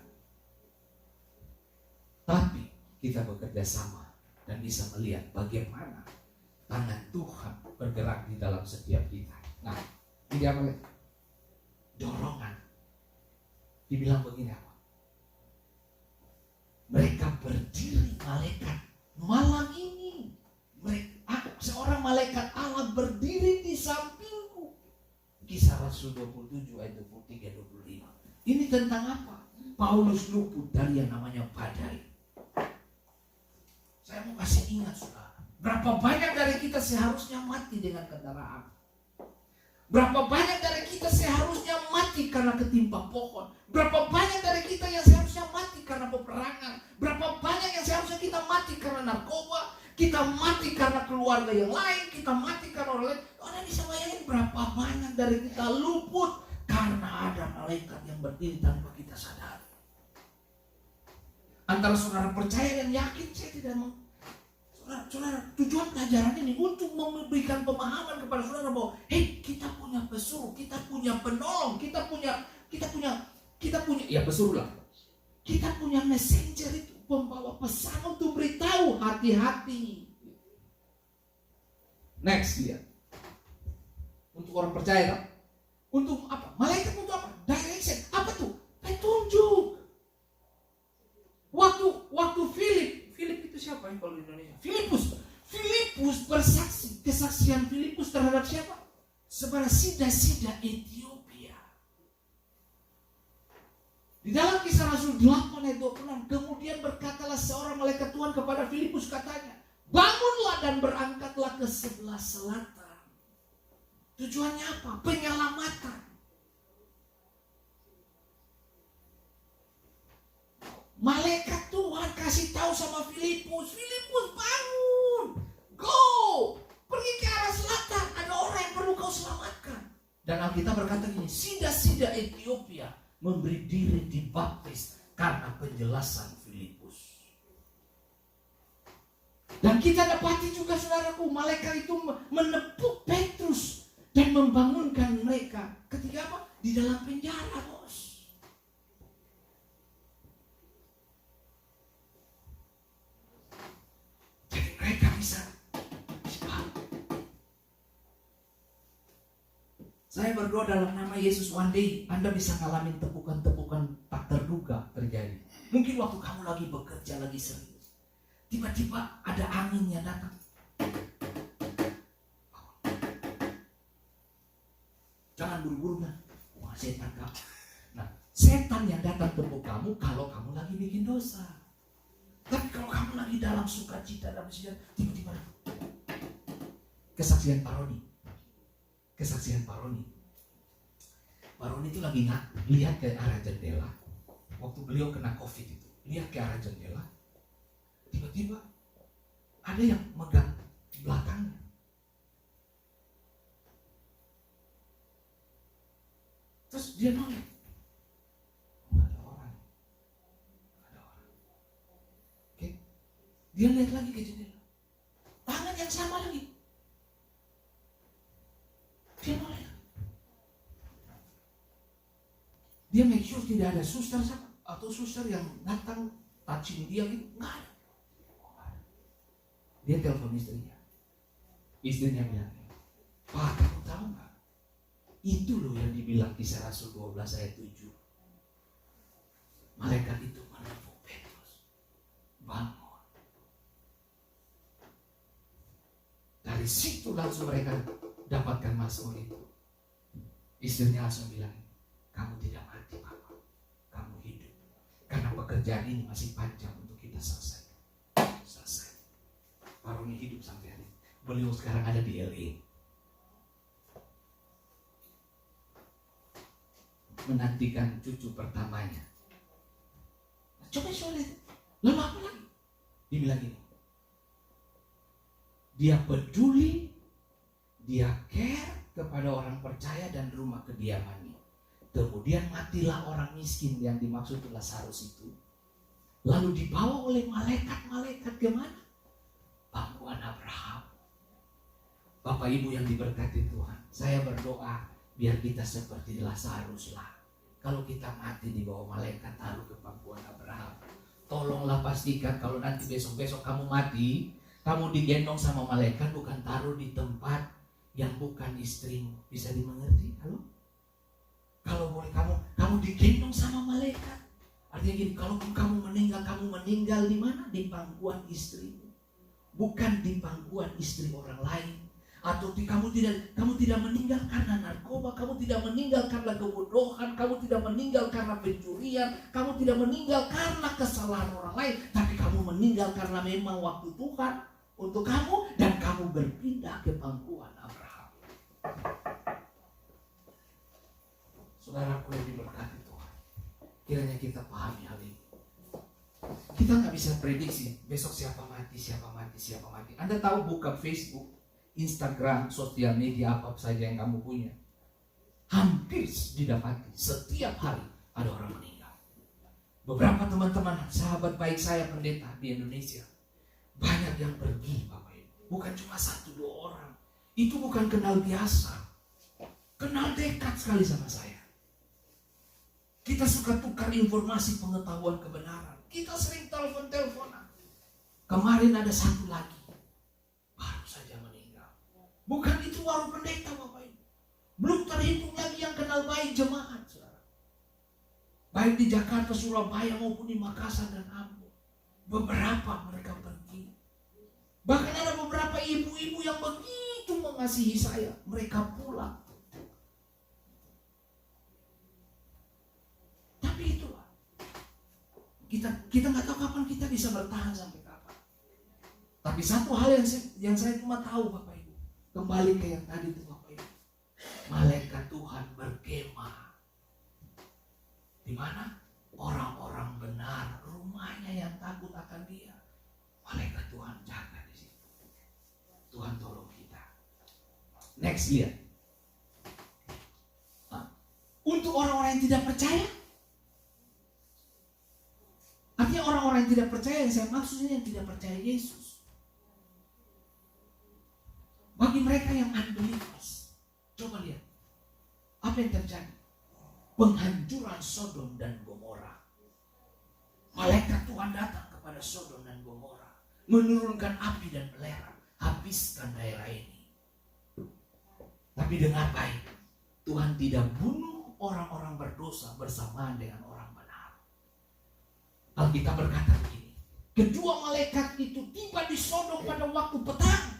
Speaker 3: Tapi kita bekerja sama dan bisa melihat bagaimana tangan Tuhan bergerak di dalam setiap kita. Nah, ini apa? Dorongan. Dibilang begini apa? Mereka berdiri, malaikat malam ini. Seorang malaikat Allah berdiri di sampingku. Kisah Rasul 27 ayat 23-25. Ini tentang apa? Paulus luput dari yang namanya badai. Saya mau kasih ingat, saudara. Berapa banyak dari kita seharusnya mati dengan kendaraan? Berapa banyak dari kita seharusnya mati karena ketimpa pohon? Berapa banyak dari kita yang seharusnya mati karena peperangan? Berapa banyak yang seharusnya kita mati karena narkoba? Kita mati karena keluarga yang lain? Kita mati karena orang lain? Anda bisa bayangin berapa banyak dari kita luput karena ada malaikat yang berdiri tanpa kita sadari. Antara saudara percaya dan yakin, saya tidak mau. Saudara, tujuan pelajaran ini untuk memberikan pemahaman kepada saudara bahwa kita punya pesuruh, kita punya penolong, kita punya ya pesuruh lah. Kita punya messenger itu, pembawa pesan untuk beritahu hati-hati. Next lihat. Untuk orang percaya kan? Untuk apa? Malaikat untuk apa? Direction. Apa tuh? Petunjuk. Waktu Filip itu siapa yang kalau di Indonesia? Filipus bersaksi. Kesaksian Filipus terhadap siapa? Sebagai sida-sida Ethiopia. Di dalam Kisah Rasul 8 ayat 26, kemudian berkatalah seorang malaikat Tuhan kepada Filipus, katanya, bangunlah dan berangkatlah ke sebelah selatan. Tujuannya apa? Penyelamatan. Malaikat Tuhan kasih tahu sama Filipus, bangun, go, pergi ke arah selatan, ada orang yang perlu kau selamatkan. Dan Alkitab berkata gini, sida-sida Ethiopia memberi diri dibaptis karena penjelasan Filipus. Dan kita dapati juga, saudaraku, malaikat itu menepuk Petrus dan membangunkan mereka ketika apa? Di dalam penjara, bos. Mereka bisa. Saya berdoa dalam nama Yesus, one day Anda bisa ngalamin tepukan-tepukan tak terduga terjadi. Mungkin waktu kamu lagi bekerja, lagi serius, tiba-tiba ada angin yang datang. Jangan buru-buru, nah. Wah, setan kamu. Nah, setan yang datang tepuk kamu kalau kamu lagi bikin dosa. kalau kamu lagi dalam sukacita dan sejarah, tiba-tiba kesaksian Paroni. Kesaksian Paroni. Paroni itu lagi lihat ke arah jendela. Waktu beliau kena COVID itu, lihat ke arah jendela. Tiba-tiba ada yang megang belakangnya. Terus dia noleh. Nggak ada orang. Oke. Dia lihat lagi ke jendela. Tangan yang sama lagi. Dia noleh. Dia make sure tidak ada suster atau suster yang datang touching dia gitu. Nggak ada. Dia telepon istrinya. Istrinya bilang, Pak, kamu tahu nggak? Itu loh yang dibilang Kisah Rasul 12 ayat 7. Malaikat itu menepuk Petrus. Bangun. Dari situ langsung mereka dapatkan Mazmur itu. Istrinya langsung bilang, kamu tidak mati, Papa. Kamu hidup. Karena pekerjaan ini masih panjang untuk kita selesai. Selesai. Paroni hidup sampai hari ini. Beliau sekarang ada di LA. Menantikan cucu pertamanya. Nah, coba lihat. Lalu apa lagi? Dia bilang gini. Dia peduli, dia care kepada orang percaya dan rumah kediamannya. Kemudian matilah orang miskin yang dimaksud Lazarus itu. Lalu dibawa oleh malaikat-malaikat kemana? Pangkuan Abraham. Bapak Ibu yang diberkati Tuhan, saya berdoa biar kita seperti Lazarus lah. Kalau kita mati di bawah malaikat taruh ke pangkuan Abraham. Tolonglah pastikan kalau nanti besok-besok kamu mati, kamu digendong sama malaikat, bukan taruh di tempat yang bukan istrimu. Bisa dimengerti? Halo? Kalau boleh kamu digendong sama malaikat. Artinya gini, kalau kamu meninggal di mana? Di pangkuan istrimu. Bukan di pangkuan istri orang lain. Atau kamu tidak meninggal karena narkoba, kamu tidak meninggal karena kebodohan, kamu tidak meninggal karena pencurian, kamu tidak meninggal karena kesalahan orang lain, tapi kamu meninggal karena memang waktu Tuhan untuk kamu dan kamu berpindah ke pangkuan Abraham. Saudaraku yang diberkati Tuhan, kiranya kita pahami hal ini. Kita nggak bisa prediksi besok siapa mati. Anda tahu, buka Facebook, Instagram, sosial media apa saja yang kamu punya, hampir didapati setiap hari ada orang meninggal. Beberapa teman-teman sahabat baik saya pendeta di Indonesia, banyak yang pergi Bapak Ibu. Bukan cuma 1-2 orang. Itu bukan kenal biasa, kenal dekat sekali sama saya. Kita suka tukar informasi, pengetahuan, kebenaran. Kita sering telepon-teleponan. Kemarin ada satu lagi, baru saja meninggal. Bukan itu baru pendeta Bapak Ibu. Belum terhitung lagi yang kenal baik jemaat, saudara. Baik di Jakarta, Surabaya maupun di Makassar dan Ambon. Beberapa mereka pergi. Bahkan ada beberapa ibu-ibu yang begitu mengasihi saya, mereka pulang. Tapi itulah. Kita nggak tahu kapan kita bisa bertahan sampai kapan. Tapi satu hal yang saya cuma tahu Bapak Ibu, kembali ke yang tadi itu Bapak Ibu, malaikat Tuhan berkemah di mana? Orang-orang benar, rumahnya yang takut akan Dia, malaikat Tuhan jaga di situ. Tuhan tolong kita. Next, lihat. Untuk orang-orang yang tidak percaya, artinya orang-orang yang tidak percaya, yang saya maksudnya yang tidak percaya Yesus. Bagi mereka yang unbelievers, coba lihat apa yang terjadi. Penghancuran Sodom dan Gomora. Malaikat Tuhan datang kepada Sodom dan Gomora, menurunkan api dan belerang, habiskan daerah ini. Tapi dengan baik, Tuhan tidak bunuh orang-orang berdosa bersamaan dengan orang benar. Alkitab berkata begini, kedua malaikat itu tiba di Sodom pada waktu petang.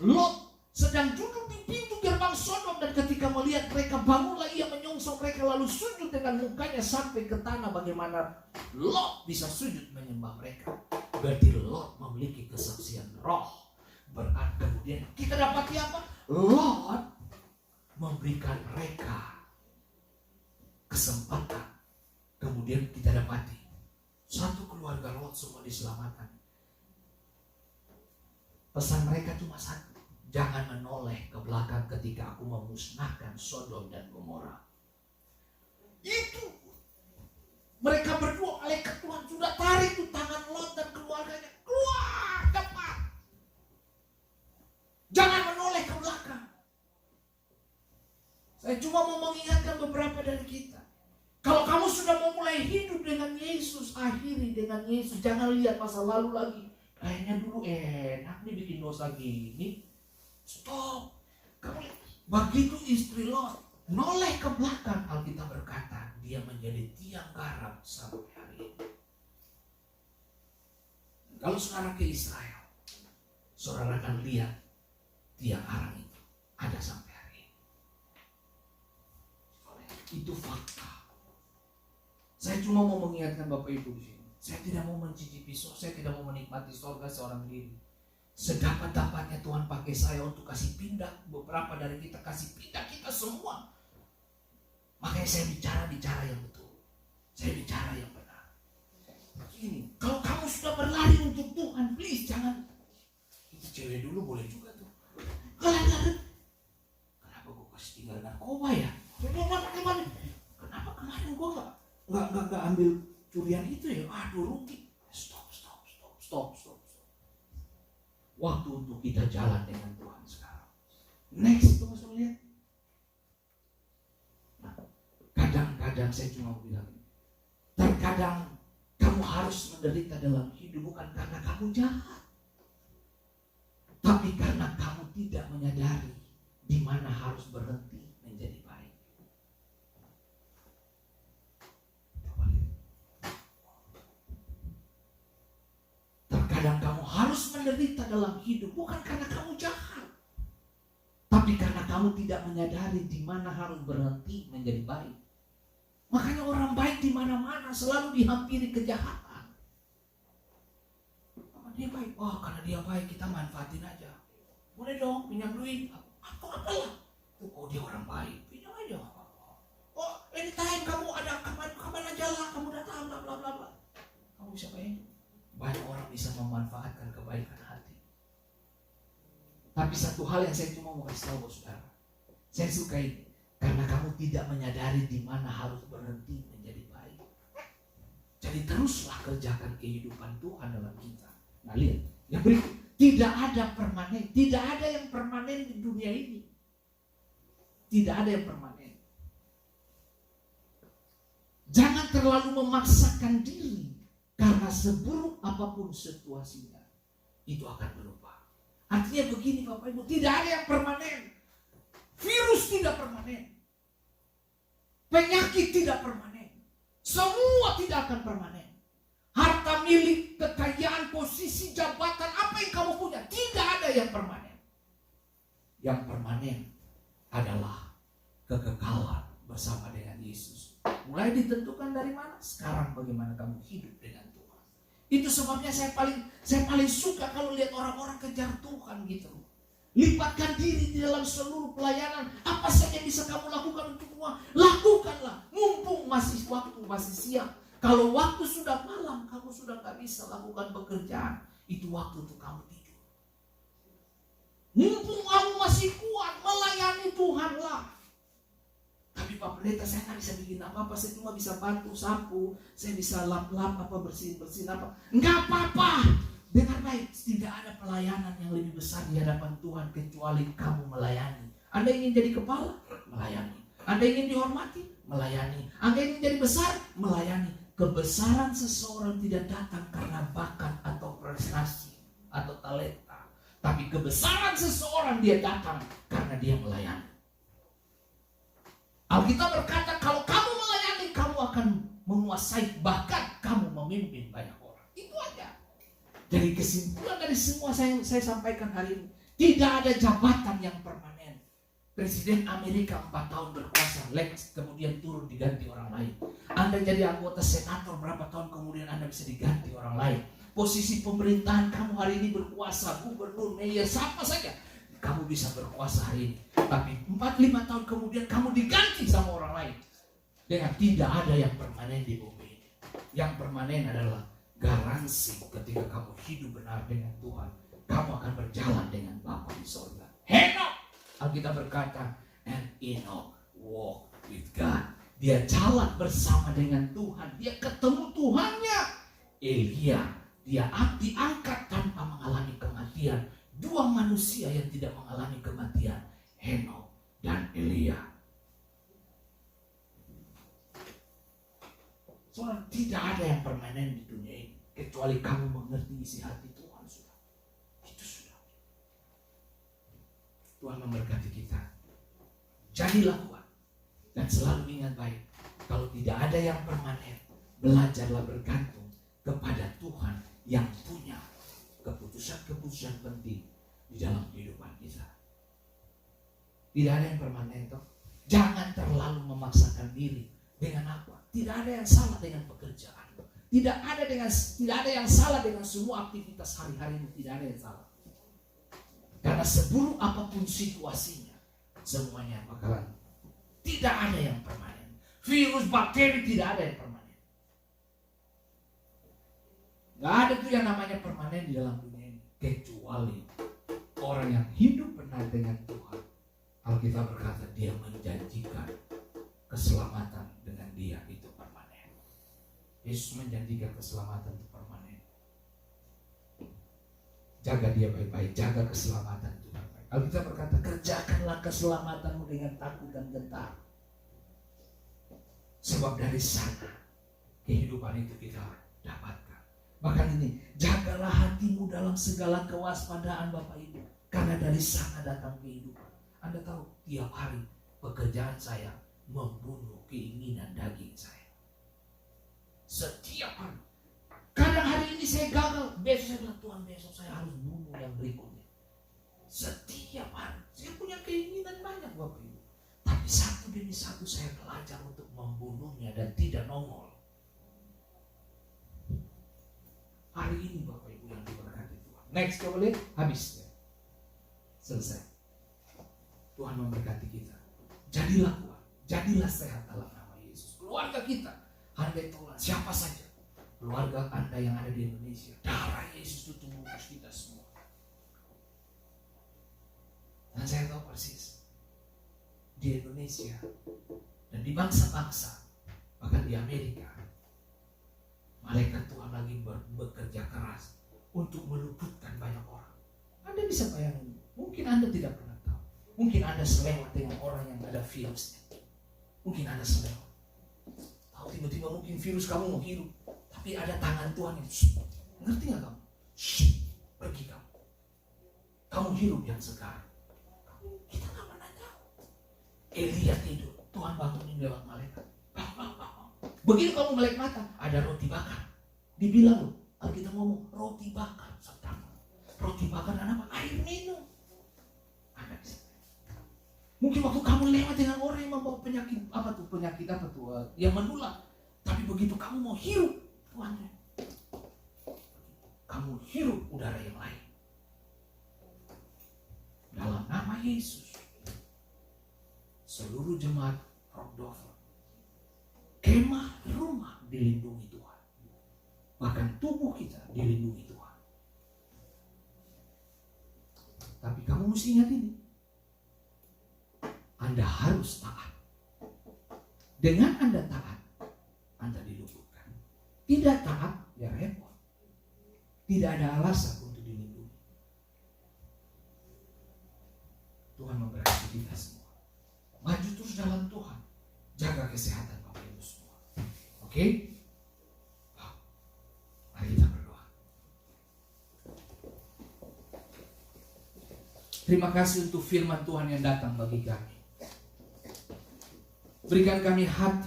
Speaker 3: Lot sedang duduk di pintu gerbang Sodom, dan ketika melihat mereka, bangunlah ia menyongsong mereka lalu sujud dengan mukanya sampai ke tanah. Bagaimana Lot bisa sujud menyembah mereka. Berarti Lot memiliki kesaksian roh. Berarti kemudian kita dapati apa? Lot memberikan mereka kesempatan. Kemudian kita dapati satu keluarga Lot semua diselamatkan. Pesan mereka cuma satu, jangan menoleh ke belakang ketika aku memusnahkan Sodom dan Gomora. Itu mereka berdua, malaikat Tuhan sudah tarik tuh tangan Lot dan keluarganya, keluar cepat, jangan menoleh ke belakang. Saya cuma mau mengingatkan beberapa dari kita. Kalau kamu sudah mau mulai hidup dengan Yesus, akhiri dengan Yesus. Jangan lihat masa lalu lagi. Kayaknya dulu enak nih bikin dosa gini. Stop. Kamu lihat, begitu istri Lot noleh ke belakang, Alkitab berkata dia menjadi tiang garam sampai hari ini. Kalau saudara ke Israel, saudara akan lihat tiang arang itu ada sampai hari ini. Itu fakta. Saya cuma mau mengingatkan Bapak Ibu di sini. Saya tidak mau mencicipi surga, saya tidak mau menikmati surga seorang diri. Sedapat-dapatnya Tuhan pakai saya untuk kasih pindah beberapa dari kita, kasih pindah kita semua. Makanya saya bicara yang betul. Saya bicara yang benar. Begini, kalau kamu sudah berlari untuk Tuhan, please jangan. Itu cewek dulu boleh juga tuh. Kenapa gue kasih tinggal narkoba ya? Kenapa kemarin gue nggak ambil curian itu ya? Aduh rugi. Stop. Waktu untuk kita jalan dengan Tuhan sekarang. Next, itu masuk lihat. Nah, kadang-kadang saya cuma bilang, terkadang kamu harus menderita dalam hidup bukan karena kamu jahat, tapi karena kamu tidak menyadari di mana harus berhenti menjadi baik. Terkadang kamu harus menderita dalam hidup bukan karena kamu jahat, tapi karena kamu tidak menyadari di mana harus berhenti menjadi baik. Makanya orang baik di mana-mana selalu dihampiri kejahatan. Dia baik, karena dia baik kita manfaatin aja. Boleh dong pinjam duit, apalah. Oh dia orang baik, pinjam aja. Oh anytime kamu ada kapan aja lah, kamu datang bla bla bla bla. Kamu bisa bayar. Banyak orang bisa memanfaatkan kebaikan hati. Tapi satu hal yang saya cuma mau kasih tahu saudara, saya suka ini karena kamu tidak menyadari di mana harus berhenti menjadi baik. Jadi teruslah kerjakan kehidupan Tuhan dalam kita. Nah lihat, yang berikut, tidak ada permanen, tidak ada yang permanen di dunia ini. Tidak ada yang permanen. Jangan terlalu memaksakan diri. Karena seburuk apapun situasinya, itu akan berubah. Artinya begini Bapak Ibu, tidak ada yang permanen. Virus tidak permanen. Penyakit tidak permanen. Semua tidak akan permanen. Harta milik, kekayaan, posisi, jabatan, apa yang kamu punya, tidak ada yang permanen. Yang permanen adalah kekekalan bersama dengan Yesus. Mulai ditentukan dari mana? Sekarang bagaimana kamu hidup dengan Tuhan. Itu sebabnya saya paling suka kalau lihat orang-orang kejar Tuhan gitu. Lipatkan diri di dalam seluruh pelayanan. Apa saja yang bisa kamu lakukan untuk Tuhan, lakukanlah. Mumpung masih waktu, masih siang. Kalau waktu sudah malam, kamu sudah gak bisa lakukan pekerjaan. Itu waktu untuk kamu tidur. Mumpung kamu masih kuat, melayani Tuhanlah. Tapi Pak Pendeta, saya nggak bisa bikin apa-apa, saya cuma bisa bantu sapu, saya bisa lap-lap bersihin apa. Nggak apa-apa. Dengar baik, tidak ada pelayanan yang lebih besar di hadapan Tuhan kecuali kamu melayani. Anda ingin jadi kepala? Melayani. Anda ingin dihormati? Melayani. Anda ingin jadi besar? Melayani. Kebesaran seseorang tidak datang karena bakat atau prestasi atau talenta, tapi kebesaran seseorang dia datang karena dia melayani. Alkitab berkata kalau kamu melayani, kamu akan menguasai, bahkan kamu memimpin banyak orang. Itu aja. Jadi kesimpulan dari semua saya sampaikan hari ini, tidak ada jabatan yang permanen. Presiden Amerika 4 tahun berkuasa, kemudian turun diganti orang lain. Anda jadi anggota senator, berapa tahun kemudian Anda bisa diganti orang lain. Posisi pemerintahan kamu hari ini berkuasa, gubernur, mayor, siapa saja, kamu bisa berkuasa hari ini. Tapi 4-5 tahun kemudian kamu diganti sama orang lain. Dengan tidak ada yang permanen di bumi ini. Yang permanen adalah garansi ketika kamu hidup benar dengan Tuhan, kamu akan berjalan dengan Bapa di surga. Henok, Alkitab berkata, and Enoch walk with God. Dia jalan bersama dengan Tuhan, dia ketemu Tuhannya. Elia, dia diangkat tanpa mengalami kematian. Dua manusia yang tidak mengalami kematian, Henok dan Elia. Soalnya tidak ada yang permanen di dunia ini kecuali kamu mengerti isi hati Tuhan. Sudah, itu sudah. Tuhan memberkati kita. Jadilah kuat dan selalu ingat baik, kalau tidak ada yang permanen, belajarlah bergantung kepada Tuhan yang punya keputusan-keputusan penting di dalam kehidupan kita. Tidak ada yang permanen toh. Jangan terlalu memaksakan diri. Dengan apa? Tidak ada yang salah dengan pekerjaan. Tidak ada yang salah dengan semua aktivitas hari-hari ini. Tidak ada yang salah. Karena seburuk apapun situasinya, semuanya bakalan. Tidak ada yang permanen. Virus, bakteri, tidak ada yang permanen. Gak ada tuh yang namanya permanen di dalam dunia ini. Kecuali orang yang hidup benar dengan Tuhan. Alkitab berkata dia menjanjikan keselamatan dengan dia itu permanen. Yesus menjanjikan keselamatan itu permanen. Jaga dia baik-baik, jaga keselamatan itu baik-baik. Alkitab berkata, kerjakanlah keselamatanmu dengan takut dan gentar. Sebab dari sana kehidupan itu kita dapatkan. Bahkan ini, jagalah hatimu dalam segala kewaspadaan Bapak Ibu. Karena dari sana datang kehidupan. Anda tahu, tiap hari pekerjaan saya membunuh keinginan daging saya. Setiap hari. Kadang hari ini saya gagal, besok saya bilang, Tuhan besok saya harus bunuh yang berikutnya. Setiap hari. Saya punya keinginan banyak Bapak Ibu. Tapi satu demi satu saya belajar untuk membunuhnya dan tidak nongol. Hari ini Bapak Ibu yang diberkati Tuhan. Next, coba lihat, habis ya. Selesai. Tuhan memberkati kita. Jadilah kuat, jadilah sehat dalam nama Yesus. Keluarga kita, Anda Tuhan, siapa saja. Keluarga Anda yang ada di Indonesia, darah Yesus itu tembus kita semua. Dan saya tahu persis, di Indonesia dan di bangsa-bangsa, bahkan di Amerika, malaikat Tuhan lagi bekerja keras untuk meluputkan banyak orang. Anda bisa bayangin, mungkin Anda tidak pernah tahu. Mungkin Anda selewat dengan orang yang ada virusnya. Mungkin Anda selewat. Tahu tiba-tiba mungkin virus kamu mau hidup, tapi ada tangan Tuhan yang ngerti nggak kamu? Pergi kamu. Kamu hidup yang sekarang. Kita nggak pernah tahu. Elia tidur, Tuhan bangunin lewat malaikat. Begitu kamu melek mata, ada roti bakar. Dibilang loh, Alkitab ngomong roti bakar. Roti bakar dan apa? Air minum. Anda bisa. Mungkin waktu kamu lewat dengan orang yang membawa penyakit apa tuh yang menular. Tapi begitu kamu mau hirup, Tuhan, kamu hirup udara yang lain. Dalam nama Yesus, seluruh jemaat Rockdover, kemah rumah dilindungi Tuhan. Bahkan tubuh kita dilindungi Tuhan. Tapi kamu mesti ingat ini. Anda harus taat. Dengan Anda taat, Anda diluputkan. Tidak taat, ya repot. Tidak ada alasan untuk dilindungi. Tuhan memberkati kita semua. Maju terus dalam Tuhan. Jaga kesehatan Bapak Ibu semua. Oke? Mari kita berdoa. Terima kasih untuk firman Tuhan yang datang bagi kami. Berikan kami hati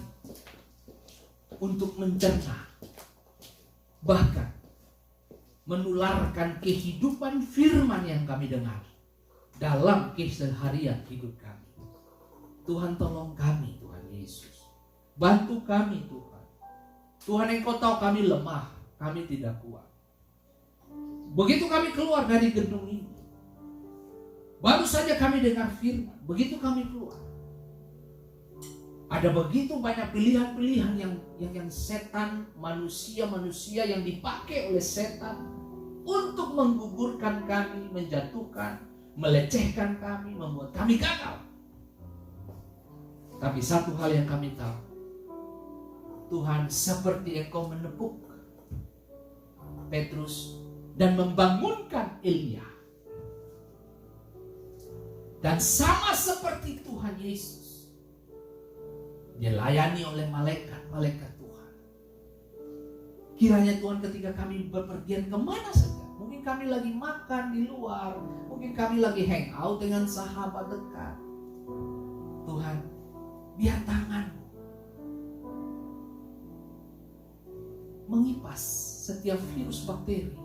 Speaker 3: untuk mencerna, bahkan menularkan kehidupan firman yang kami dengar dalam keseharian hidup kami. Tuhan tolong kami, Tuhan Yesus. Bantu kami Tuhan Tuhan, Engkau tahu kami lemah, kami tidak kuat. Begitu kami keluar dari gedung ini, baru saja kami dengar firman, begitu kami keluar, ada begitu banyak pilihan-pilihan yang setan, manusia yang dipakai oleh setan untuk menggugurkan kami, menjatuhkan, melecehkan kami, membuat kami gagal. Tapi satu hal yang kami tahu, Tuhan, seperti Engkau menepuk Petrus dan membangunkan Elia, dan sama seperti Tuhan Yesus dilayani oleh malaikat-malaikat Tuhan. Kiranya Tuhan, ketika kami berpergian kemana saja, mungkin kami lagi makan di luar, mungkin kami lagi hangout dengan sahabat dekat, Tuhan, biar tangan mengipas setiap virus, bakteri,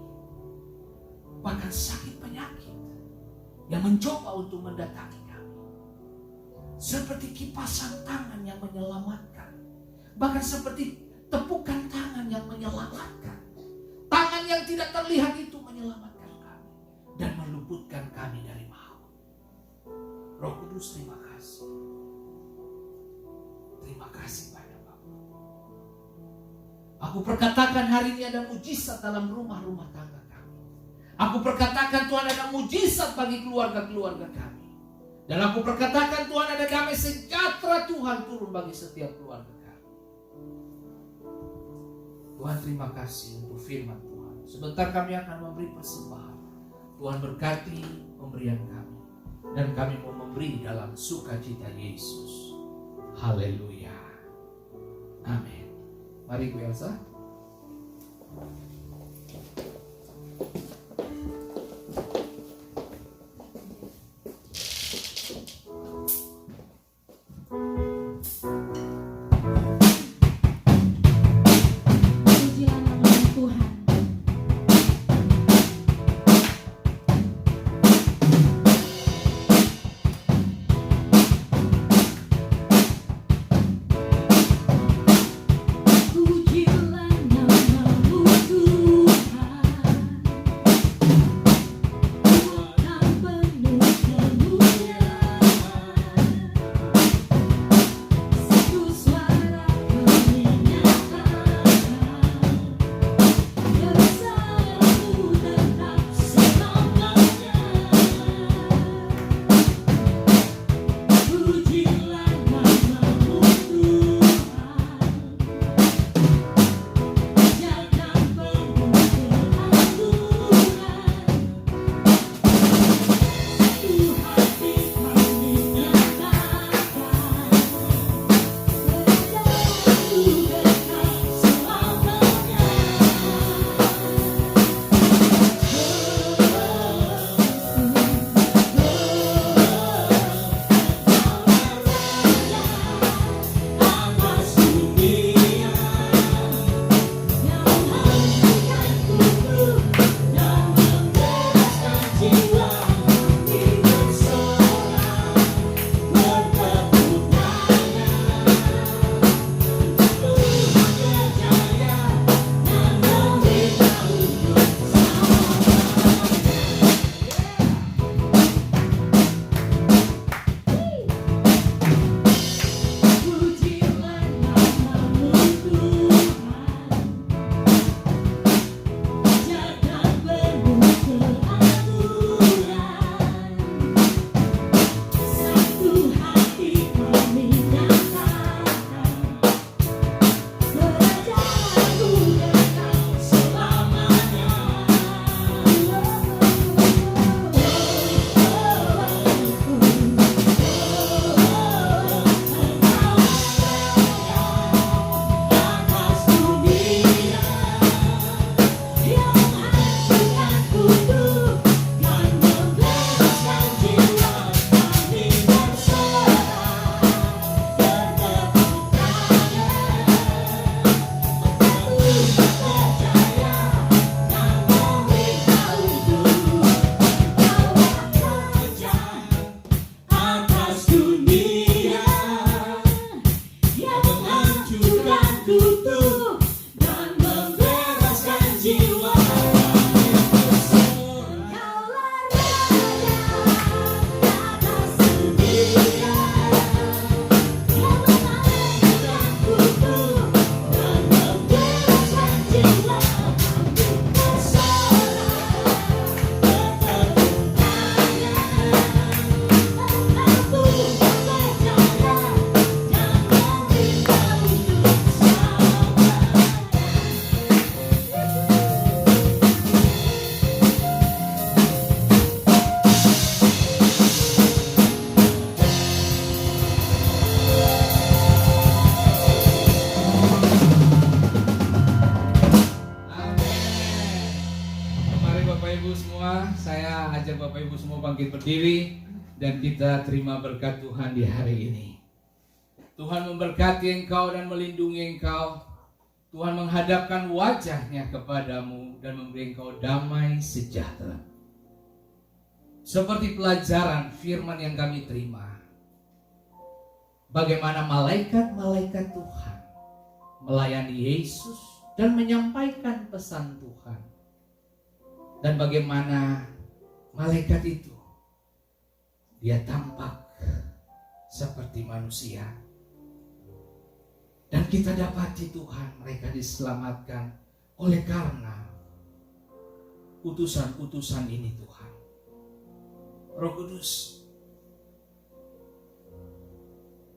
Speaker 3: bahkan sakit penyakit yang mencoba untuk mendatangi kami. Seperti kipasan tangan yang menyelamatkan, bahkan seperti tepukan tangan yang menyelamatkan. Tangan yang tidak terlihat itu menyelamatkan kami dan meluputkan kami dari maut. Roh Kudus, terima kasih. Terima kasih banyak Bapak. Aku perkatakan hari ini ada mujizat dalam rumah-rumah tangga kami. Aku perkatakan Tuhan ada mujizat bagi keluarga-keluarga kami. Dan aku perkatakan Tuhan ada damai sejahtera Tuhan turun bagi setiap keluarga kami. Tuhan, terima kasih untuk firman Tuhan. Sebentar kami akan memberi persembahan. Tuhan berkati pemberian kami, dan kami mau memberi dalam sukacita Yesus. Haleluya. Amin. Mari Bu Elsa.
Speaker 2: Pujilah nama Tuhan. Pujilah
Speaker 3: semua, saya ajak Bapak Ibu semua bangkit berdiri dan kita terima berkat Tuhan di hari ini. Tuhan memberkati engkau dan melindungi engkau. Tuhan menghadapkan wajahnya kepadamu dan memberi engkau damai sejahtera. Seperti pelajaran firman yang kami terima, bagaimana malaikat-malaikat Tuhan melayani Yesus dan menyampaikan pesan Tuhan. Dan bagaimana malaikat itu, dia tampak seperti manusia. Dan kita dapati Tuhan, mereka diselamatkan oleh karena utusan-utusan ini Tuhan. Roh Kudus,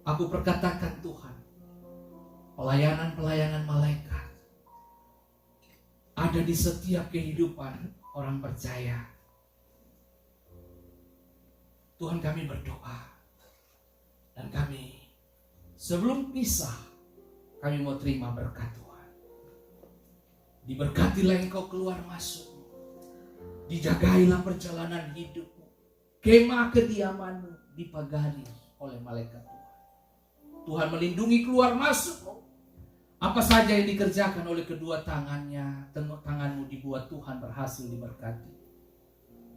Speaker 3: aku perkatakan Tuhan, pelayanan-pelayanan malaikat ada di setiap kehidupan orang percaya. Tuhan, kami berdoa dan kami sebelum pisah, kami mau terima berkat Tuhan. Diberkatilah engkau keluar masuk, dijagailah perjalanan hidupmu, kemah kediamanmu dipagari oleh malaikat Tuhan. Tuhan melindungi keluar masukmu. Apa saja yang dikerjakan oleh kedua tanganmu dibuat Tuhan berhasil diberkati.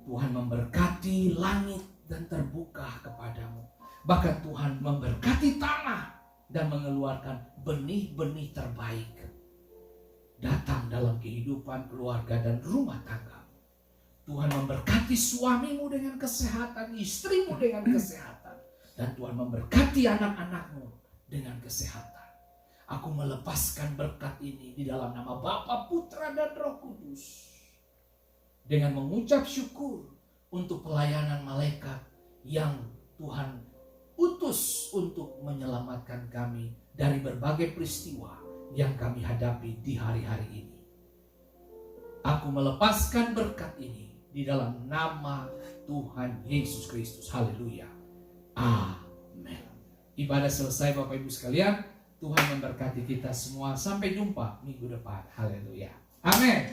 Speaker 3: Tuhan memberkati langit dan terbuka kepadamu. Bahkan Tuhan memberkati tanah dan mengeluarkan benih-benih terbaik datang dalam kehidupan keluarga dan rumah tangga. Tuhan memberkati suamimu dengan kesehatan, istrimu dengan kesehatan, dan Tuhan memberkati anak-anakmu dengan kesehatan. Aku melepaskan berkat ini di dalam nama Bapa, Putra, dan Roh Kudus. Dengan mengucap syukur untuk pelayanan malaikat yang Tuhan utus untuk menyelamatkan kami dari berbagai peristiwa yang kami hadapi di hari-hari ini. Aku melepaskan berkat ini di dalam nama Tuhan Yesus Kristus. Haleluya. Amin. Ibadah selesai Bapak Ibu sekalian. Tuhan memberkati kita semua. Sampai jumpa minggu depan. Haleluya. Amin.